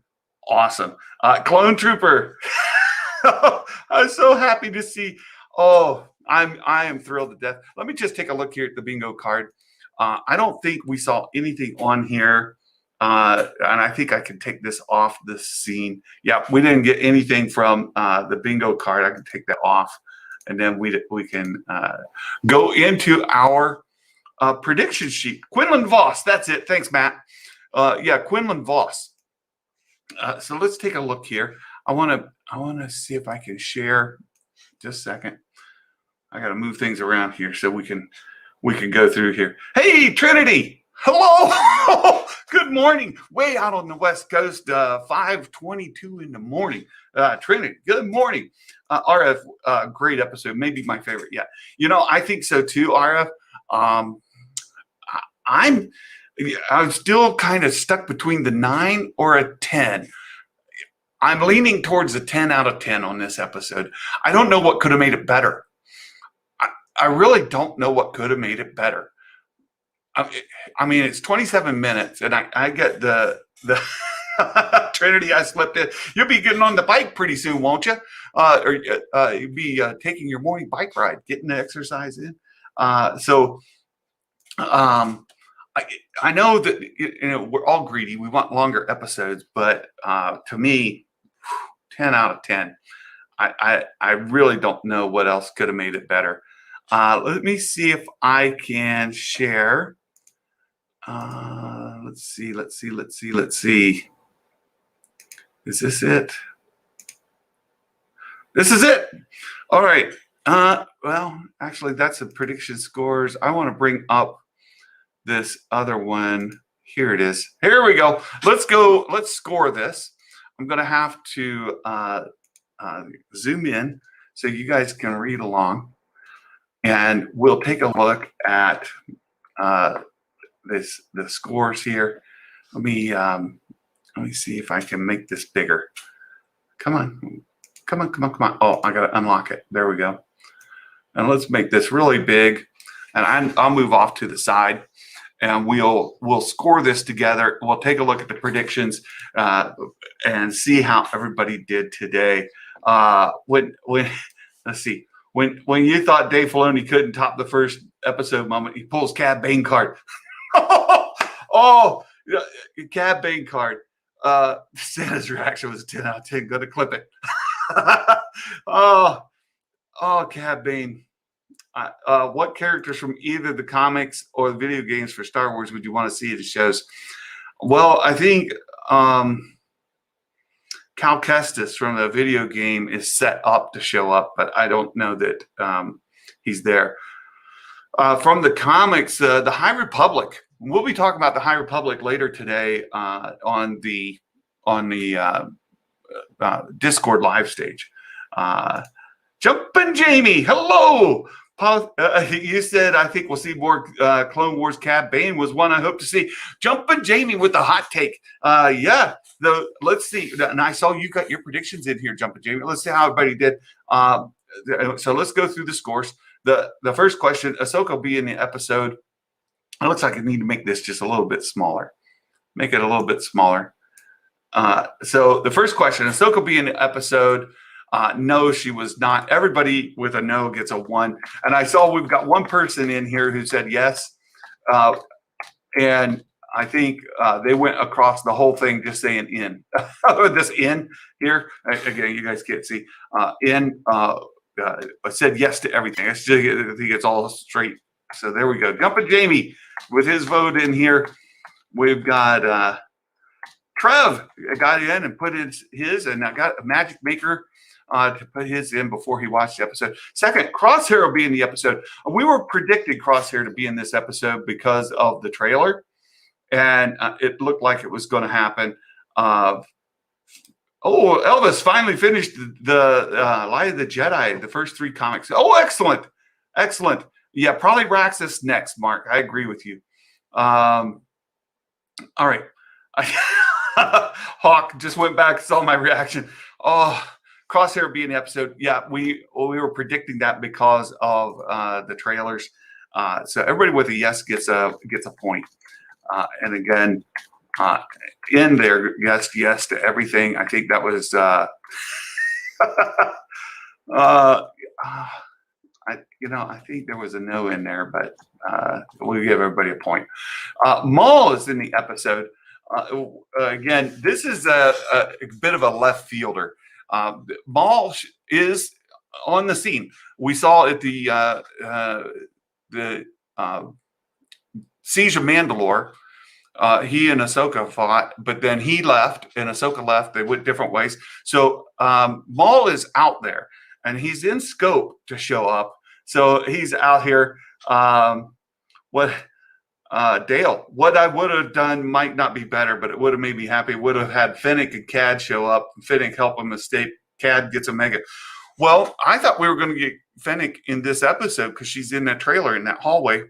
awesome. Clone Trooper. I'm so happy to see. Oh, I am thrilled to death. Let me just take a look here at the bingo card. I don't think we saw anything on here. And I think I can take this off the scene. Yeah, we didn't get anything from the bingo card. I can take that off. And then we can go into our prediction sheet. Quinlan Voss, that's it. Thanks, Matt. Quinlan Voss. So let's take a look here. I want to see if I can share. Just a second. I got to move things around here so we can go through here. Hey, Trinity. Hello. Good morning. Way out on the West Coast, 5:22 in the morning. Trinity, good morning. RF, great episode. Maybe my favorite yet. I think so too, RF. I'm still kind of stuck between the 9 or a 10. I'm leaning towards a 10 out of 10 on this episode. I don't know what could have made it better. I really don't know what could have made it better. I mean, it's 27 minutes, and I get the Trinity. I slipped in. You'll be getting on the bike pretty soon, won't you? Or you'll be taking your morning bike ride, getting the exercise in. I know that we're all greedy. We want longer episodes, but to me, 10 out of 10. I really don't know what else could have made it better. Let me see if I can share. Let's see. Is this it? This is it. All right. Well, actually, that's the prediction scores. I want to bring up this other one. Here it is. Here we go. Let's go. Let's score this. I'm going to have to zoom in so you guys can read along. And we'll take a look at the scores here. Let me see if I can make this bigger. Come on. Oh, I gotta unlock it. There we go. And let's make this really big. And I'll move off to the side, and we'll score this together. We'll take a look at the predictions and see how everybody did today. Let's see. When you thought Dave Filoni couldn't top the first episode moment, he pulls Cad Bane card. Cad Bane card. Santa's reaction was 10 out of 10. Go to clip it. Cad Bane. What characters from either the comics or the video games for Star Wars would you want to see at the shows? Well, I think Cal Kestis from the video game is set up to show up, but I don't know that he's there. From the comics, the High Republic. We'll be talking about the High Republic later today on the Discord live stage. Jumpin' Jamie, hello. Paul, you said I think we'll see more Clone Wars. Cad Bane was one I hope to see. Jumpin' Jamie with the hot take. Let's see. And I saw you got your predictions in here, Jumpin' Jamie. Let's see how everybody did. So let's go through the scores. The first question: Ahsoka will be in the episode. It looks like I need to make this just a little bit smaller. Make it a little bit smaller. So the first question: Ahsoka will be in the episode. No, she was not. Everybody with a no gets a 1. And I saw we've got one person in here who said yes. And I think they went across the whole thing just saying in. This in here, again, you guys can't see. Said yes to everything. I think it's all straight. So there we go. Jumpin' Jamie with his vote in here. We've got Krev got in and put his, and I got a Magic Maker to put his in before he watched the episode. Second, Crosshair will be in the episode. We were predicting Crosshair to be in this episode because of the trailer, and it looked like it was going to happen. Elvis finally finished the Light of the Jedi, the first 3 comics. Oh, excellent. Excellent. Yeah, probably Raxus next, Mark. I agree with you. All right. Hawk just went back, saw my reaction. Oh, Crosshair being the episode. Yeah, we were predicting that because of the trailers. So everybody with a yes gets a point. And again, in there, yes to everything. I think that was I think there was a no in there, but we'll give everybody a point. Maul is in the episode. Again, this is a bit of a left fielder. Maul is on the scene. We saw at the Siege of Mandalore. He and Ahsoka fought, but then he left and Ahsoka left. They went different ways. So Maul is out there, and he's in scope to show up. So he's out here. Dale, what I would have done might not be better, but it would have made me happy. Would have had Fennec and Cad show up. Fennec help him escape. Cad gets a mega. Well, I thought we were going to get Fennec in this episode because she's in that trailer in that hallway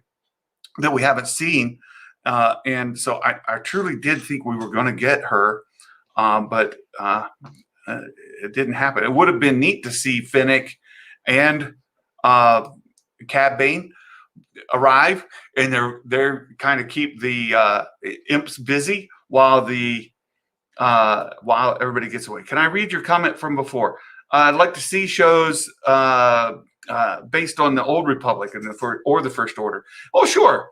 that we haven't seen. And so I truly did think we were going to get her, but it didn't happen. It would have been neat to see Fennec and Cad Bane arrive, and they're kind of keep the imps busy while everybody gets away. Can I read your comment from before? I'd like to see shows based on the Old Republic and the First Order. Oh, sure.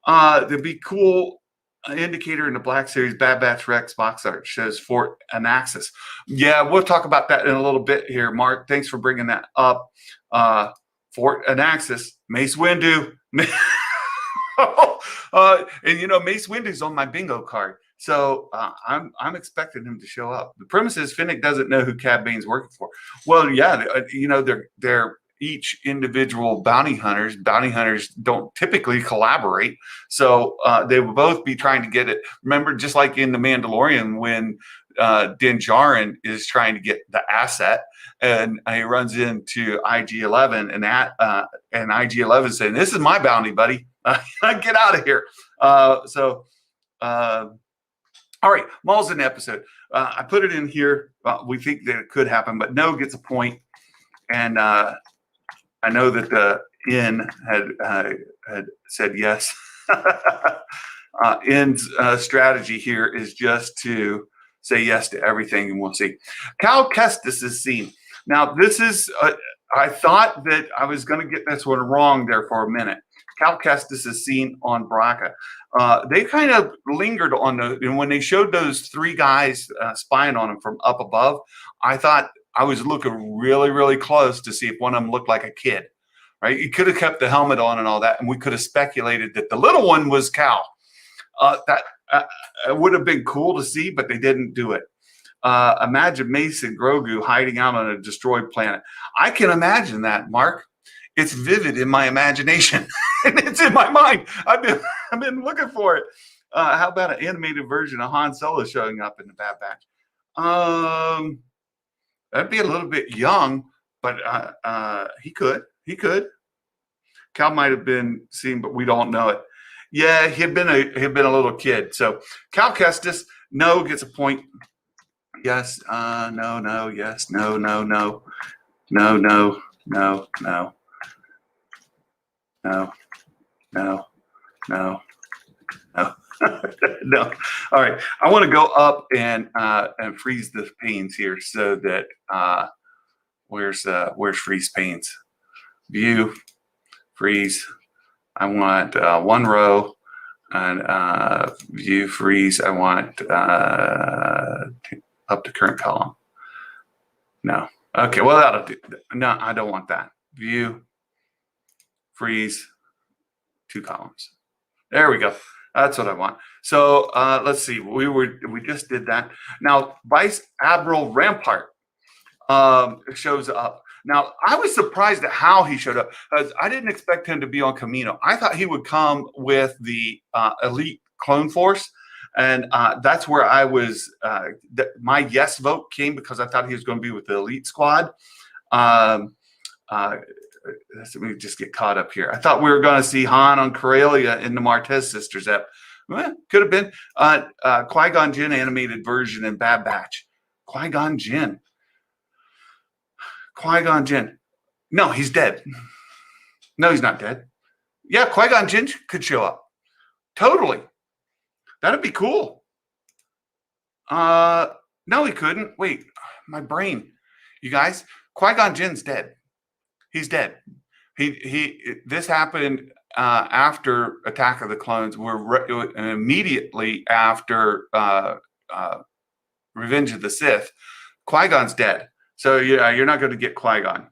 There'd be cool indicator in the Black Series Bad Batch Rex box art shows Fort Anaxis. Yeah, we'll talk about that in a little bit here, Mark. Thanks for bringing that up. Fort Anaxis, Mace Windu. And Mace Windu's on my bingo card. So I'm expecting him to show up. The premise is Fennec doesn't know who Cad Bane's working for. Well, yeah, they're each individual bounty hunters. Bounty hunters don't typically collaborate, so they will both be trying to get it. Remember, just like in The Mandalorian, when Din Djarin is trying to get the asset, and he runs into IG-11, and IG-11 saying, "This is my bounty, buddy. Get out of here." All right, Maul's in the episode. I put it in here. We think that it could happen, but no gets a point. And I know that the N had said yes. N's strategy here is just to say yes to everything, and we'll see. Cal Kestis' scene. Now, this is, I thought that I was going to get this one wrong there for a minute. Cal Kestis' scene on Baraka. They kind of lingered on and when they showed those 3 guys spying on him from up above, I thought I was looking really, really close to see if one of them looked like a kid, right? You could have kept the helmet on and all that, and we could have speculated that the little one was Cal. That would have been cool to see, but they didn't do it. Imagine Mace and Grogu hiding out on a destroyed planet. I can imagine that, Mark. It's vivid in my imagination, and it's in my mind. I've been looking for it. How about an animated version of Han Solo showing up in the Bad Batch? That'd be a little bit young, but he could. Cal might have been seen, but we don't know it. Yeah, he'd been a little kid. So Cal Kestis, no, gets a point. Yes, no, yes, no, no, no, no, no, no, no, no, no, no, no. No. All right. I want to go up and freeze the panes here so that where's freeze panes? View, freeze. I want 1 row, and view, freeze. I want up to current column. No. Okay. Well, that'll do. No, I don't want that. View, freeze, 2 columns. There we go. That's what I want. So let's see. We just did that. Now, Vice Admiral Rampart shows up. Now, I was surprised at how he showed up, because I didn't expect him to be on Camino. I thought he would come with the elite clone force, and that's where I was. My yes vote came because I thought he was going to be with the elite squad. Um, let me just get caught up here. I thought we were going to see Han on Corellia in the Martez sisters ep. Well, could have been Qui-Gon Jinn animated version in Bad Batch. Qui-Gon Jinn. Qui-Gon Jinn. No, he's dead. No, he's not dead. Yeah, Qui-Gon Jinn could show up. Totally. That'd be cool. No, he couldn't. Wait, my brain. You guys, Qui-Gon Jinn's dead. He's dead. This happened after Attack of the Clones. We're immediately after Revenge of the Sith. Qui-Gon's dead. So yeah, you're not going to get Qui-Gon.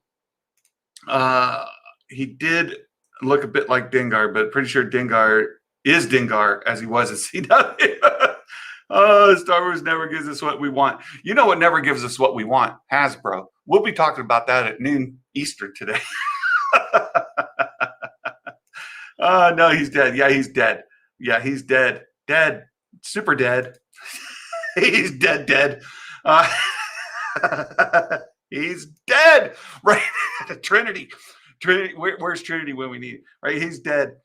He did look a bit like Dengar, but pretty sure Dengar is Dengar as he was as he does. Star Wars never gives us what we want. You know what never gives us what we want? Hasbro. We'll be talking about that at noon Eastern today. No, he's dead. Yeah, he's dead. Yeah, he's dead. Dead. Super dead. He's dead. He's dead. Right. Trinity. Where's Trinity when we need it? Right. He's dead.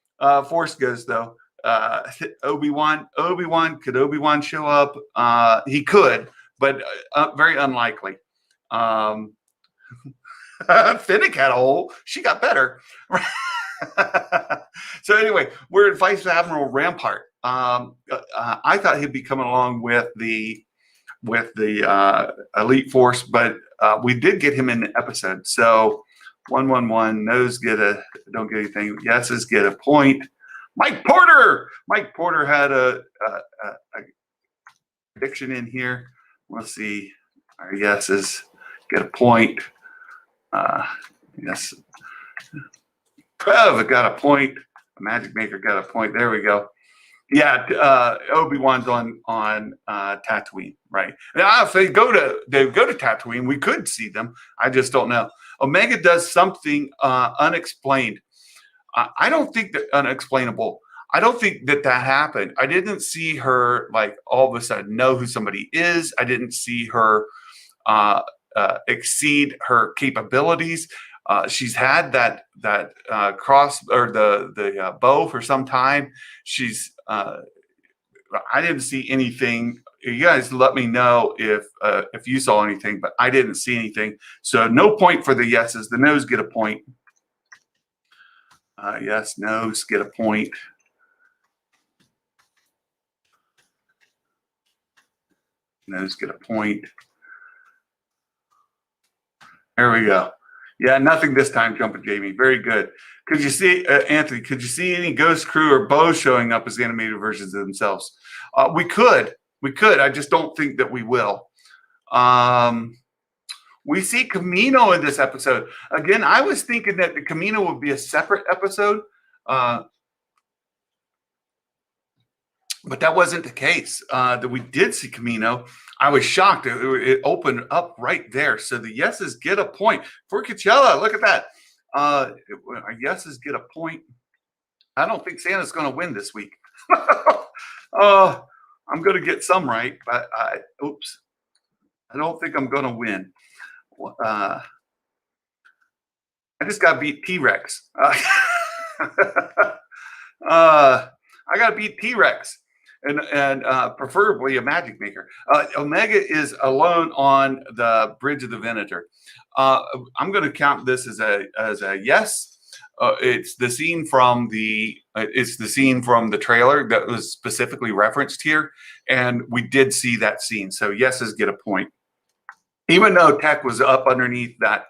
Force Ghost though. Obi-Wan. Could Obi-Wan show up? He could, but very unlikely. Finnick had a hole. She got better. So anyway, we're at Vice Admiral Rampart. I thought he'd be coming along with the elite force, but we did get him in the episode. So 111 no's don't get anything. Yeses get a point. Mike Porter had a prediction in here. Let's see. Our yeses get a point. Yes. Trev got a point. A Magic Maker got a point. There we go. Yeah, Obi-Wan's on Tatooine, right? Now, if they go to Tatooine, we could see them. I just don't know. Omega does something unexplained. I don't think that unexplainable. I don't think that happened. I didn't see her like all of a sudden know who somebody is. I didn't see her exceed her capabilities. She's had that cross or the bow for some time. She's I didn't see anything. You guys let me know if you saw anything, but I didn't see anything. So no point for the yeses. The no's get a point. Yes, no's get a point. No's get a point. There we go. Yeah, nothing this time, Jumping Jamie. Very good. Could you see, Anthony, could you see any Ghost Crew or Bo showing up as animated versions of themselves? We could. I just don't think that we will. We see Camino in this episode. Again, I was thinking that the Camino would be a separate episode. But that wasn't the case. That we did see Camino. I was shocked. It opened up right there. So the yeses get a point. For Coachella, look at that. Our yeses get a point. I don't think Santa's going to win this week. I'm going to get some right, but oops. I don't think I'm going to win. I just got to beat T-Rex. I got to beat T-Rex. And preferably a Magic Maker. Omega is alone on the Bridge of the Venator. I'm going to count this as a yes. It's the scene from the trailer that was specifically referenced here, and we did see that scene. So yeses get a point, even though Tech was up underneath that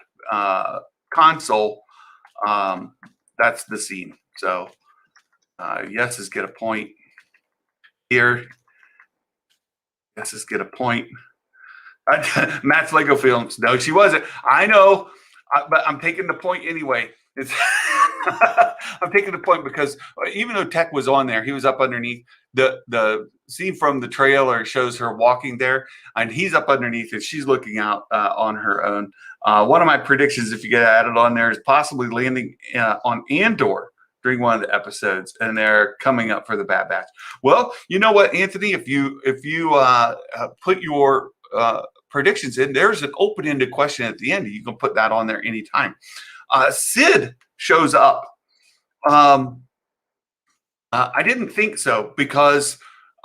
console. That's the scene. So yeses get a point. Here, yeses get a point. Matt's Lego Films. No, she wasn't. I know, but I'm taking the point anyway. It's I'm taking the point because even though Tech was on there, he was up underneath. The scene from the trailer shows her walking there, and he's up underneath, and she's looking out on her own. One of my predictions, if you get added on there, is possibly landing on Andor during one of the episodes, and they're coming up for the Bad Batch. Well, you know what, Anthony? If you put your predictions in, there's an open-ended question at the end. You can put that on there anytime. Sid shows up. I didn't think so because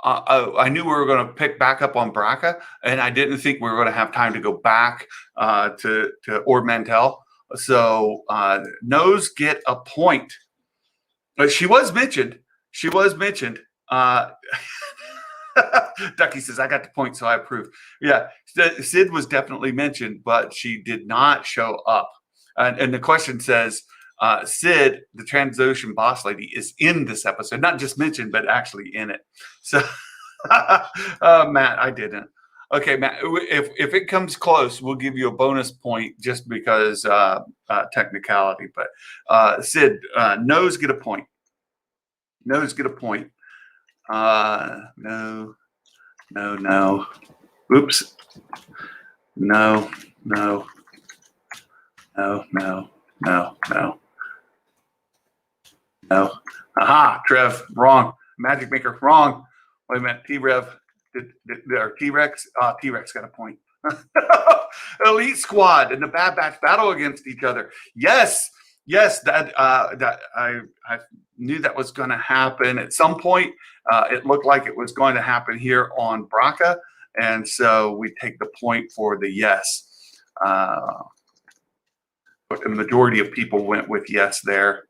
I knew we were going to pick back up on Braca, and I didn't think we were going to have time to go back to Ord Mantell. So Nose get a point. But she was mentioned. She was mentioned. Ducky says, I got the point, so I approve. Yeah, Sid was definitely mentioned, but she did not show up. And the question says, Sid, the Transocean boss lady, is in this episode. Not just mentioned, but actually in it. So, Matt, I didn't. Okay, Matt, if it comes close, we'll give you a bonus point just because technicality. But Sid, Nose get a point. Nose get a point. No. Oops. No. Aha, Trev, wrong. Magic Maker, wrong. Wait a minute, T-Rev, or T-Rex? T-Rex got a point. Elite Squad and the Bad Batch battle against each other. Yes, that I knew that was going to happen at some point. It looked like it was going to happen here on Braca, and so we take the point for the yes. But the majority of people went with yes there.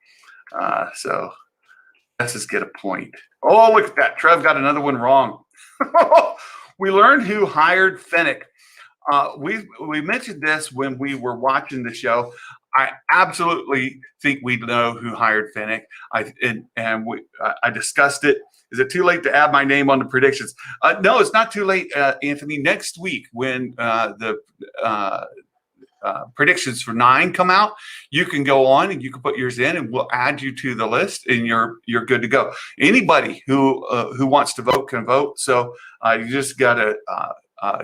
So yeses get a point. Oh, look at that. Trev got another one wrong. We learned who hired Fennec. We mentioned this when we were watching the show. I absolutely think we know who hired Fennec. I discussed it. Is it too late to add my name on the predictions? No, it's not too late, Anthony. Next week, when the predictions for 9 come out, you can go on and you can put yours in, and we'll add you to the list, and you're good to go. Anybody who wants to vote can vote. So you just got to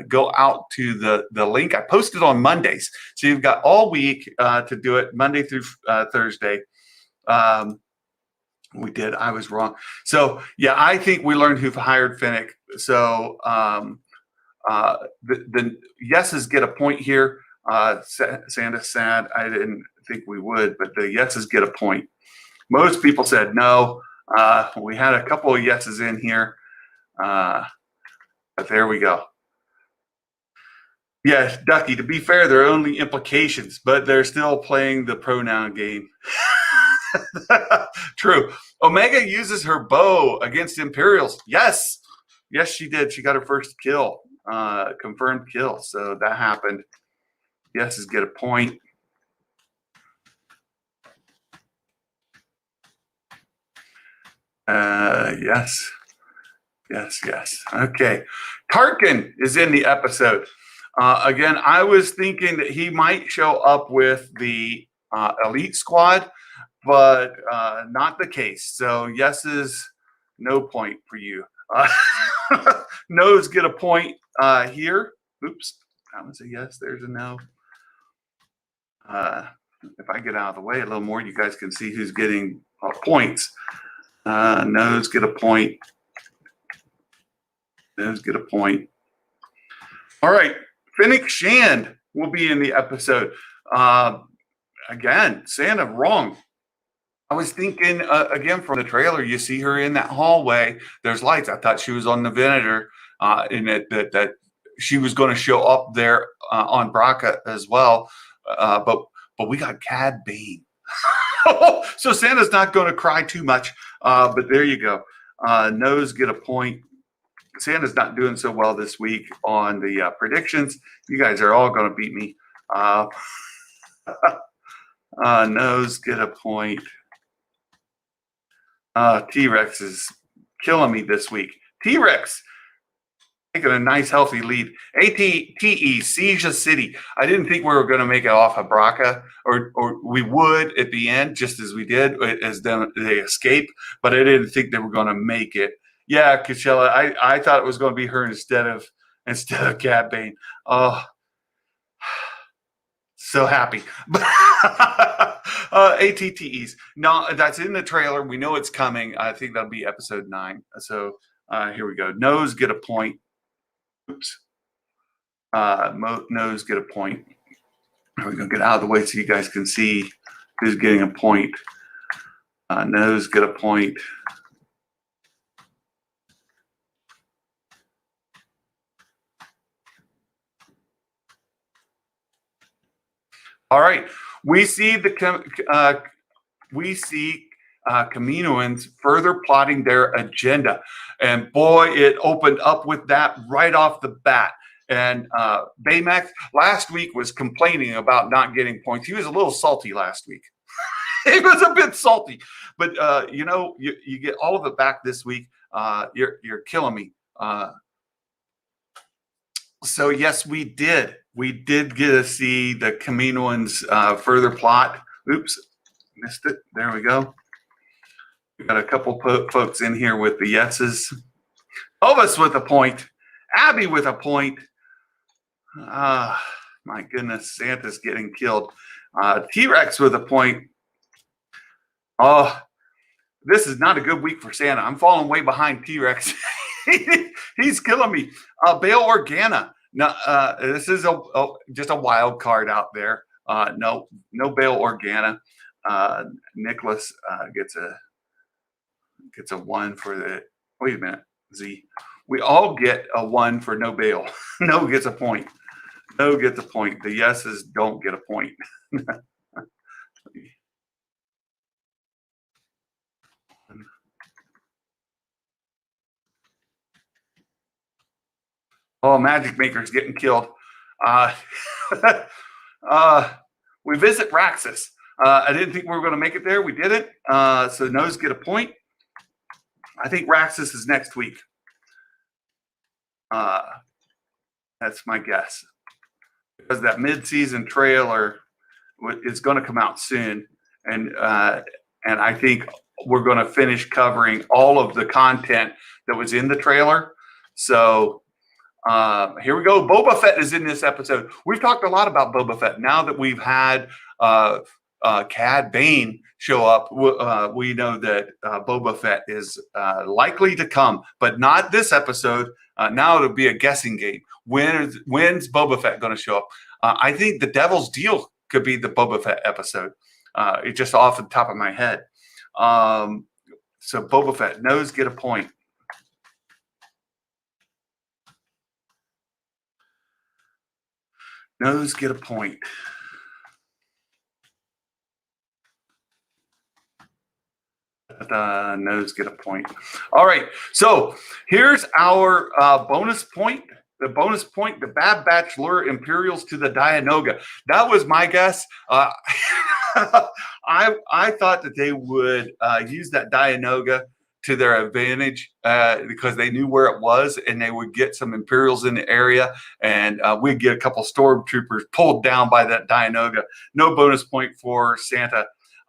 go out to the link. I posted on Mondays, so you've got all week to do it, Monday through Thursday. We did. I was wrong. So yeah, I think we learned who hired Fennec. So the yeses get a point here. Santa's sad. I didn't think we would, but the yeses get a point. Most people said no. We had a couple of yeses in here, but there we go. Yes, Ducky, to be fair, they're only implications, but they're still playing the pronoun game. True. Omega uses her bow against Imperials. Yes, she did. She got her first kill, confirmed kill. So that happened. Yeses get a point. Yes. Okay. Tarkin is in the episode. Again, I was thinking that he might show up with the elite squad, but not the case. So yeses, no point for you. No's get a point here. Oops, that was a yes. There's a no. If I get out of the way a little more, you guys can see who's getting points. No's get a point. No's get a point. All right. Fennec Shand will be in the episode. Again, Santa, wrong. I was thinking, again, from the trailer, you see her in that hallway. There's lights. I thought she was on the Venator, and that she was going to show up there on Braca as well. But we got Cad Bane. So Santa's not going to cry too much. But there you go. No's get a point. Santa's not doing so well this week on the predictions. You guys are all going to beat me. No's get a point. T-Rex is killing me this week. T-Rex, taking a nice healthy lead. ATTE, Seizure City. I didn't think we were going to make it off of Braca, or we would at the end, just as we did as they escape, but I didn't think they were going to make it. Yeah, Coachella, I thought it was going to be her instead of Cad Bane. Oh, so happy. ATTEs. No, that's in the trailer. We know it's coming. I think that'll be episode 9. So here we go. Nose get a point. Oops. Nose get a point. We're going to get out of the way so you guys can see who's getting a point. Nose get a point. All right, we see Kaminoans further plotting their agenda, and boy, it opened up with that right off the bat. And Baymax last week was complaining about not getting points. He was a little salty last week. He was a bit salty, but you get all of it back this week. You're killing me. So yes, we did. We did get to see the Kaminoans further plot. Oops, missed it. There we go. We got a couple folks in here with the yeses. Elvis with a point. Abby with a point. My goodness, Santa's getting killed. T-Rex with a point. Oh, this is not a good week for Santa. I'm falling way behind T-Rex. He's killing me. Bail Organa. No, this is just a wild card out there. No Bail Organa. Nicholas gets a 1 for the. Wait a minute, Z. We all get a 1 for no bail. No gets a point. No gets a point. The yeses don't get a point. Oh, Magic Maker's getting killed. We visit Raxus. I didn't think we were going to make it there. We didn't. So Nose get a point. I think Raxus is next week. That's my guess. Because that mid-season trailer is going to come out soon. And I think we're going to finish covering all of the content that was in the trailer. So here we go. Boba Fett is in this episode. We've talked a lot about Boba Fett. Now that we've had Cad Bane show up, we know that Boba Fett is likely to come, but not this episode. Now it'll be a guessing game. When's Boba Fett going to show up? I think the Devil's Deal could be the Boba Fett episode. It's just off the top of my head. So Boba Fett, Nose get a point. Nose get a point. Nose get a point. All right. So here's our bonus point. The bonus point, the Bad Batch lure Imperials to the Dianoga. That was my guess. I thought that they would use that Dianoga to their advantage because they knew where it was, and they would get some Imperials in the area, and we'd get a couple stormtroopers pulled down by that Dianoga. No bonus point for Santa.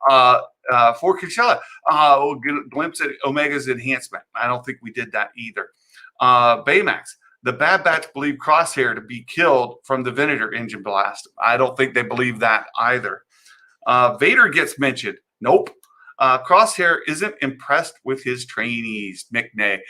For Coachella, we'll get a glimpse at Omega's enhancement. I don't think we did that either. Baymax, the Bad Batch believe Crosshair to be killed from the Venator engine blast. I don't think they believe that either. Vader gets mentioned. Nope. Crosshair isn't impressed with his trainees, McNay.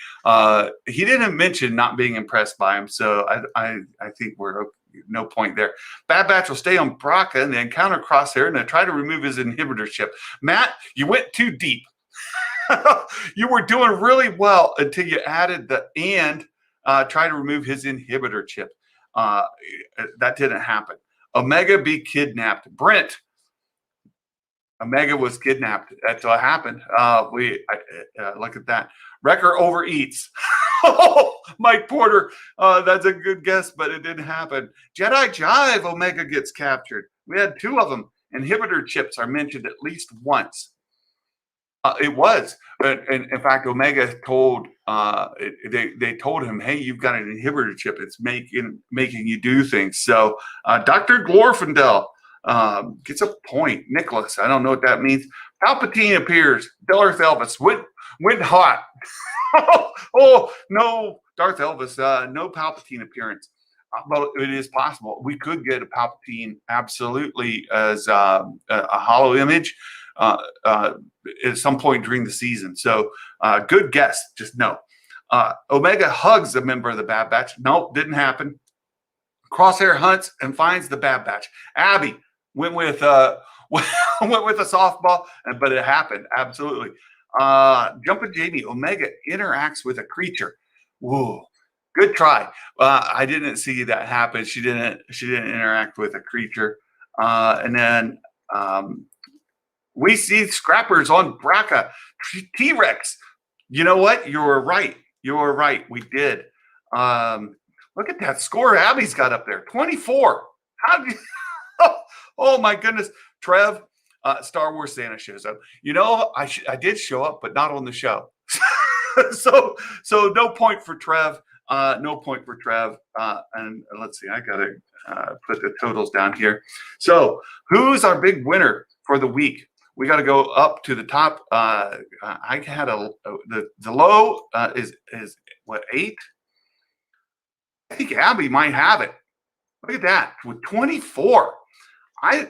He didn't mention not being impressed by him, so I think we're no point there. Bad Batch will stay on Braca and then counter Crosshair and then try to remove his inhibitor chip. Matt, you went too deep. You were doing really well until you added the and try to remove his inhibitor chip. That didn't happen. Omega be kidnapped. Brent, Omega was kidnapped. That's what happened. Look at that. Wrecker overeats. Oh, Mike Porter. That's a good guess, but it didn't happen. Jedi Jive. Omega gets captured. We had 2 of them. Inhibitor chips are mentioned at least once. It was, and in fact, Omega told they told him, "Hey, you've got an inhibitor chip. It's making you do things." So Dr. Glorfindel gets a point. Nicholas, I don't know what that means. Palpatine appears. Darth Elvis went hot. Oh no, Darth Elvis, no Palpatine appearance. Well, it is possible. We could get a Palpatine absolutely as a hollow image at some point during the season. So good guess, just no. Omega hugs a member of the Bad Batch. Nope, didn't happen. Crosshair hunts and finds the Bad Batch. Abby went with went with a softball, but it happened absolutely. Jumpin' Jamie, Omega interacts with a creature. Whoa, good try. I didn't see that happen. She didn't interact with a creature. And then we see scrappers on Braca. T-Rex. You know what? You were right. We did. Look at that score Abby's got up there. 24. How did you, oh my goodness. Trev, Star Wars Santa shows up. You know, I did show up, but not on the show. so no point for Trev. No point for Trev. And let's see, I gotta put the totals down here. So who's our big winner for the week? We got to go up to the top. I had the low is what, 8? I think Abby might have it. Look at that with 24. I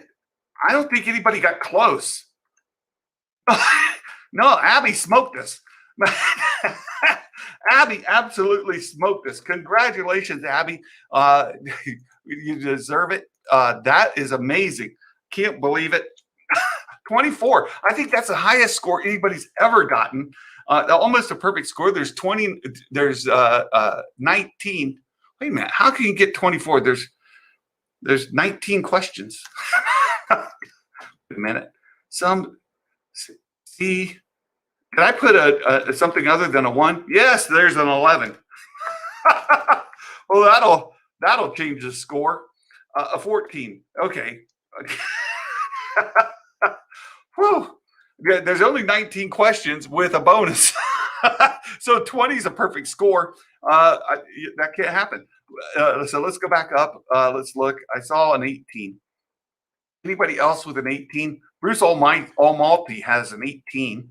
don't think anybody got close. No, Abby smoked us. Abby absolutely smoked us. Congratulations, Abby. You deserve it. That is amazing. Can't believe it. 24. I think that's the highest score anybody's ever gotten. Almost a perfect score. There's 20. There's 19. Wait a minute. How can you get 24? There's 19 questions. Wait a minute. See. Did I put a something other than a 1? Yes, there's an 11. Well, that'll change the score. A 14. Okay. Whew. Yeah, there's only 19 questions with a bonus. So 20 is a perfect score. That can't happen. So let's go back up. Let's look. I saw an 18. Anybody else with an 18? Bruce Almighty has an 18.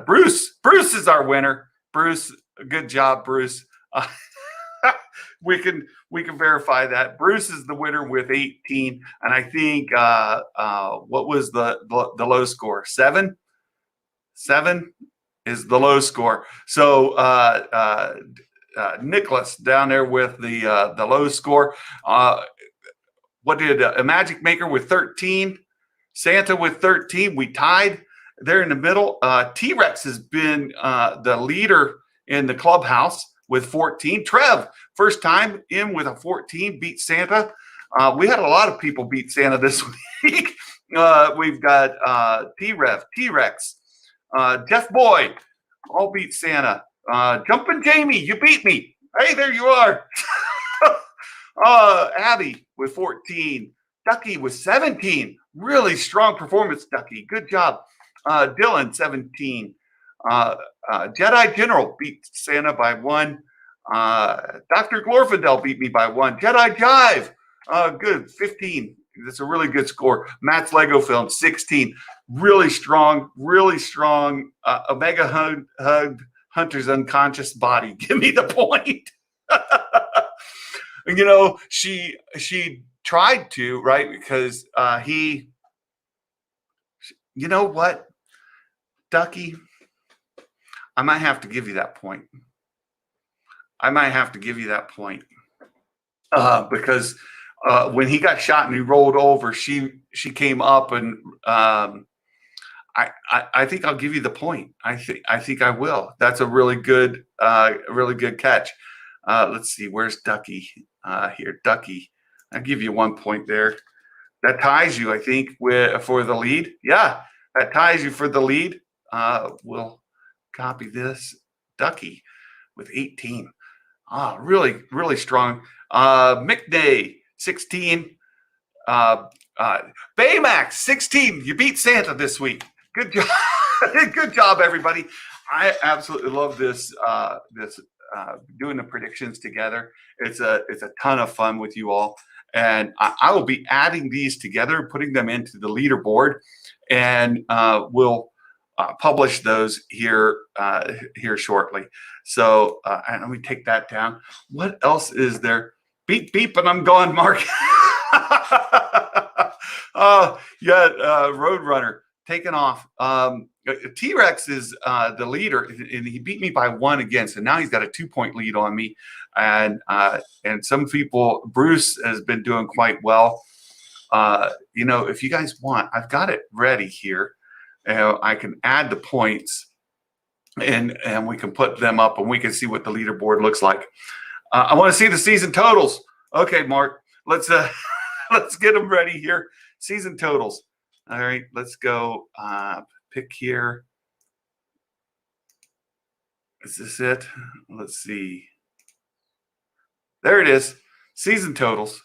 Bruce is our winner. Bruce, good job, Bruce. We can verify that Bruce is the winner with 18, and I think what was the low score? 7 is the low score. So Nicholas down there with the low score. What did a Magic Maker with 13? Santa with 13. We tied. They're in the middle. T-Rex has been the leader in the clubhouse with 14. Trev, first time in with a 14, beat Santa. We had a lot of people beat Santa this week. We've got T-Rex, Jeff Boy, all beat Santa. Jumpin' Jamie, you beat me. Hey, there you are. Abby with 14. Ducky with 17. Really strong performance, Ducky. Good job. Dylan, 17. Jedi General beat Santa by 1. Dr. Glorfindel beat me by 1. Jedi Jive, good, 15. That's a really good score. Matt's Lego Film, 16. Really strong. Omega hugged Hunter's unconscious body. Give me the point. You know, she tried to, right? Because he, you know what, Ducky, I might have to give you that point. Because when he got shot and he rolled over, she came up, and I think I'll give you the point. I think I will. That's a really good catch. Let's see, where's Ducky? Here, Ducky. I'll give you 1 point there. That ties you, I think, for the lead. Yeah, that ties you for the lead. We'll copy this. Ducky with 18. Really strong. McDay, 16. Baymax, 16. You beat Santa this week. Good job. Good job, everybody. I absolutely love this. Doing the predictions together. It's a ton of fun with you all, and I will be adding these together, putting them into the leaderboard, and we'll publish those here shortly. So and let me take that down. What else is there? Beep beep, and I'm gone, Mark. Yeah, Roadrunner taken off. T-Rex is the leader, and he beat me by 1 again. So now he's got a 2-point lead on me, and some people, Bruce has been doing quite well. If you guys want, I've got it ready here. I can add the points, and we can put them up, and we can see what the leaderboard looks like. I want to see the season totals. Okay, Mark, let's get them ready here. Season totals. All right, let's go. Pick here. Is this it? Let's see. There it is. Season totals.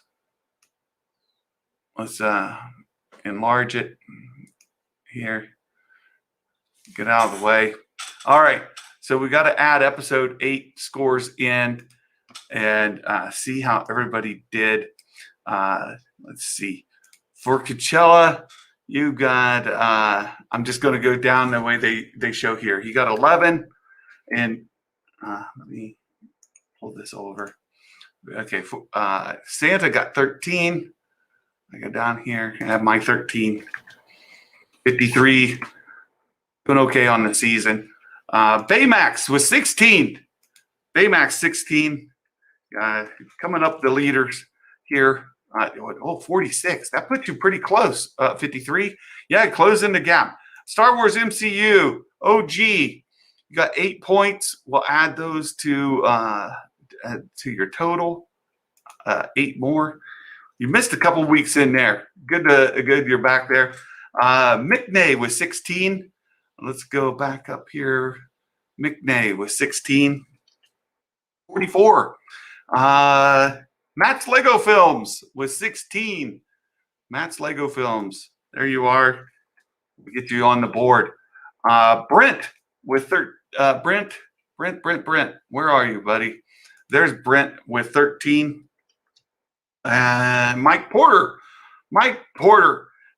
Let's enlarge it here. Get out of the way. All right. So we got to add episode 8 scores in and see how everybody did. Let's see. For Coachella, you got, I'm just going to go down the way they show here. He got 11, and let me pull this over. Okay, Santa got 13. I go down here. I have my 13. 53. Doing okay on the season. Baymax was 16. Baymax 16. Coming up the leaders here. 46. That puts you pretty close. 53. Yeah, closing the gap. Star Wars MCU OG. You got 8 points. We'll add those to your total. 8 more. You missed a couple weeks in there. Good you're back there. McNay was 16. Let's go back up here. McNay was 16. 44. Matt's Lego Films was 16. Matt's Lego Films. There you are. We get you on the board. Brent with Brent. Where are you, buddy? There's Brent with 13. And Mike Porter.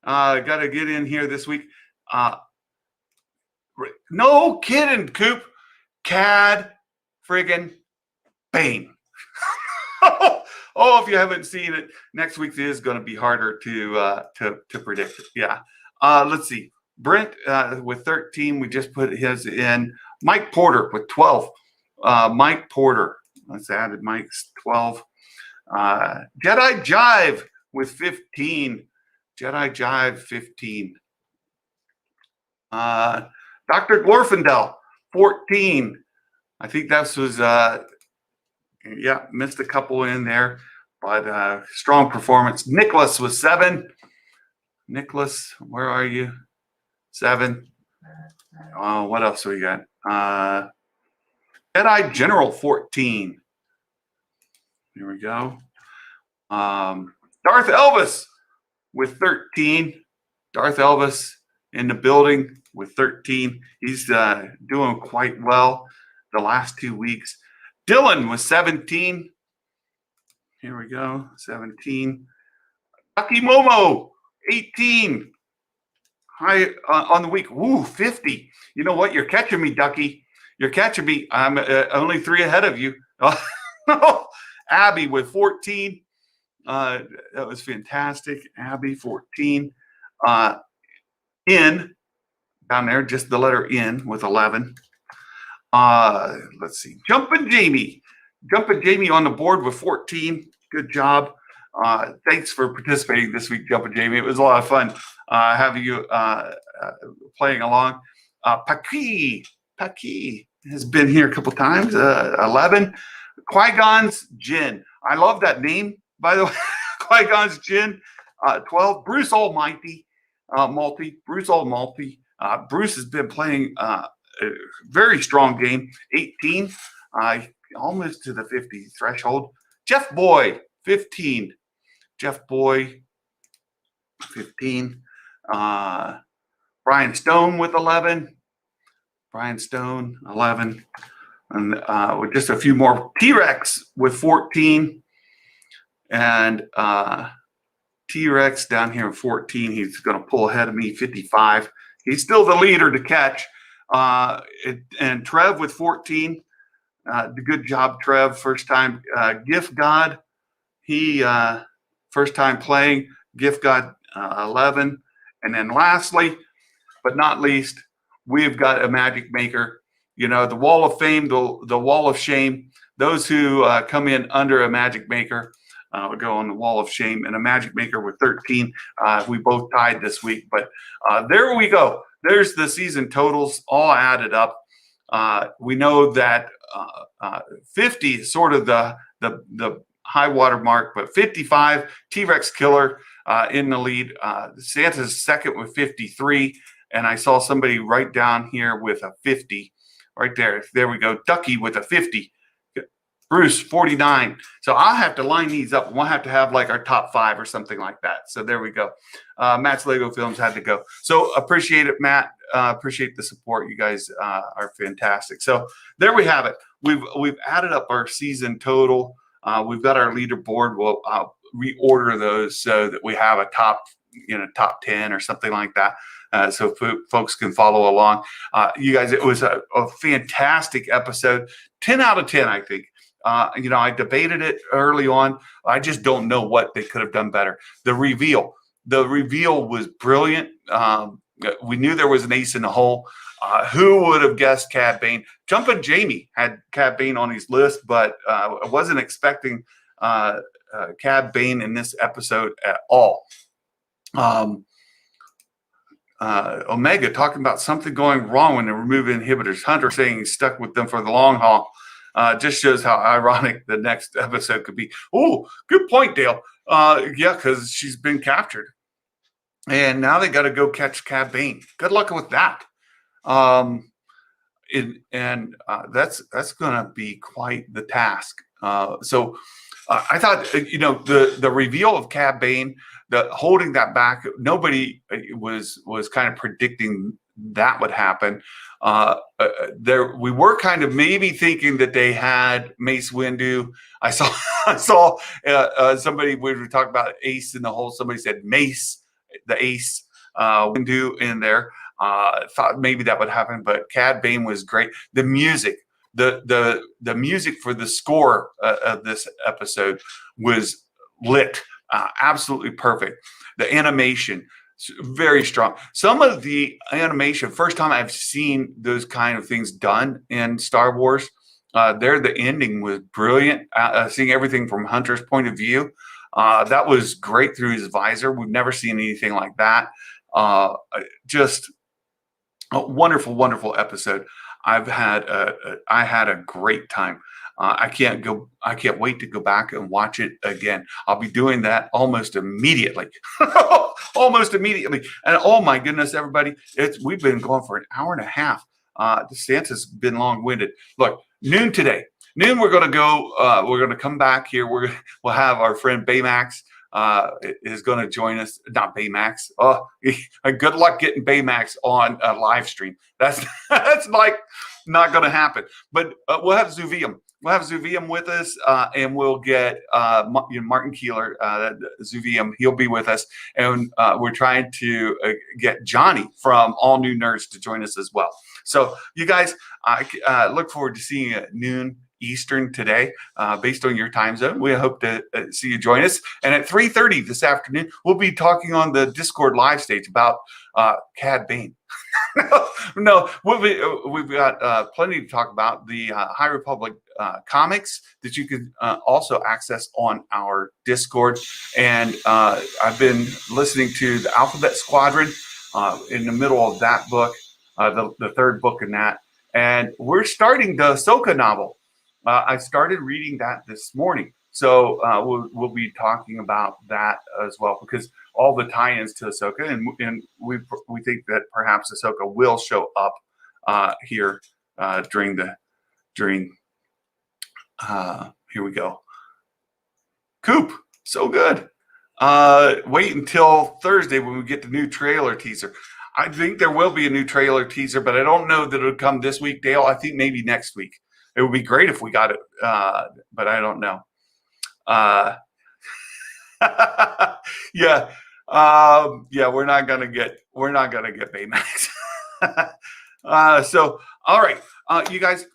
Got to get in here this week. No kidding, Coop. Cad friggin' Bane. Oh, if you haven't seen it, next week is going to be harder to predict. Yeah. Let's see. Brent with 13. We just put his in. Mike Porter with 12. Mike Porter. Let's add Mike's 12. Jedi Jive with 15. Jedi Jive 15. Dr. Glorfindel 14. I think that was missed a couple in there, but strong performance. Nicholas was 7. Nicholas, where are you? 7. What else we got? Jedi General 14. Here we go. Darth Elvis with 13. Darth Elvis in the building with 13. He's doing quite well the last 2 weeks. Dylan was 17. Here we go. 17. Ducky Momo, 18. High on the week. Woo, 50. You know what? You're catching me, Ducky. You're catching me. I'm only 3 ahead of you. Abby with 14. That was fantastic. Abby, 14. In down there, just the letter N with 11. Let's see. Jumpin' Jamie on the board with 14. Good job. Thanks for participating this week, Jumpin' Jamie. It was a lot of fun having you playing along. Paki has been here a couple times. 11. Qui-Gon's Jinn. I love that name, by the way. Qui-Gon's Jinn. 12. Bruce Almighty. Bruce Almighty. Bruce has been playing a very strong game. 18. Almost to the 50 threshold. Jeff Boy, 15. Jeff Boy, 15. Brian Stone with 11. Brian Stone, 11. And with just a few more. T-Rex with 14. And T-Rex down here at 14. He's going to pull ahead of me, 55. He's still the leader to catch. And Trev with 14. Good job, Trev. First time. Gift God, he first time playing. Gift God, 11. And then lastly, but not least, we've got a magic maker. You know, the wall of fame, the wall of shame. Those who come in under a magic maker will go on the wall of shame. And a magic maker with 13. We both tied this week. But there we go. There's the season totals all added up. We know that 50 is sort of the high water mark, but 55, T-Rex Killer in the lead. Santa's second with 53. And I saw somebody right down here with a 50 right there. There we go. Ducky with a 50. Bruce, 49. So I'll have to line these up. We'll have to have like our top 5 or something like that. So there we go. Matt's Lego Films had to go. So appreciate it, Matt. Appreciate the support. You guys are fantastic. So there we have it. We've added up our season total. We've got our leaderboard. We'll reorder those so that we have a top 10 or something like that. So folks can follow along. You guys, it was a fantastic episode. 10 out of 10, I think. I debated it early on. I just don't know what they could have done better. The reveal was brilliant. We knew there was an ace in the hole. Who would have guessed Cad Bane? Jumpin' Jamie had Cad Bane on his list, but I wasn't expecting Cad Bane in this episode at all. Omega talking about something going wrong when they remove inhibitors. Hunter saying he's stuck with them for the long haul. Just shows how ironic the next episode could be. Oh, good point, Dale. Yeah, because she's been captured. And now they got to go catch Cad Bane. Good luck with that. That's going to be quite the task. So I thought, the reveal of Cad Bane, the holding that back, nobody was kind of predicting that would happen. We were kind of maybe thinking that they had Mace Windu. I saw somebody, we were talking about ace in the hole. Somebody said Mace, the ace, Windu in there. Thought maybe that would happen, but Cad Bane was great. The music, the music for the score of this episode was lit, absolutely perfect. The animation, very strong. Some of the animation, first time I've seen those kind of things done in Star Wars. The ending was brilliant. Seeing everything from Hunter's point of view, that was great through his visor. We've never seen anything like that. Just a wonderful, wonderful episode. I had a great time. I can't wait to go back and watch it again. I'll be doing that almost immediately. Almost immediately. And oh my goodness, everybody, we've been going for an hour and a half. Santa's been long-winded. Look, noon today. Noon, we're going to go. We're going to come back here. We'll have our friend Baymax is going to join us. Not Baymax. Oh, good luck getting Baymax on a live stream. That's like not going to happen. But we'll have Zuvium. We'll have Zuvium with us, and we'll get Martin Keeler, Zuvium. He'll be with us, and we're trying to get Johnny from All New Nerds to join us as well. So, you guys, I look forward to seeing you at noon Eastern today, based on your time zone. We hope to see you join us. And at 3:30 this afternoon, we'll be talking on the Discord live stage about Cad Bane. No, we've got plenty to talk about. The High Republic comics that you can also access on our Discord. And I've been listening to the Alphabet Squadron in the middle of that book, the third book in that. And we're starting the Ahsoka novel. I started reading that this morning. So we'll be talking about that as well, because all the tie-ins to Ahsoka, and we think that perhaps Ahsoka will show up here during here we go. Coop, so good. Wait until Thursday when we get the new trailer teaser. I think there will be a new trailer teaser, but I don't know that it'll come this week, Dale. I think maybe next week. It would be great if we got it, but I don't know. Yeah, yeah, we're not gonna get Baymax. So, all right, you guys.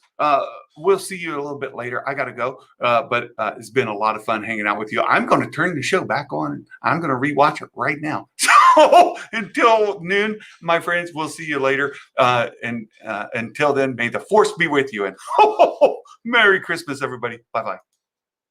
We'll see you a little bit later. I gotta go, but it's been a lot of fun hanging out with you. I'm going to turn the show back on. I'm going to rewatch it right now. So until noon, my friends, we'll see you later. And until then, may the force be with you. And Merry Christmas, everybody. Bye bye.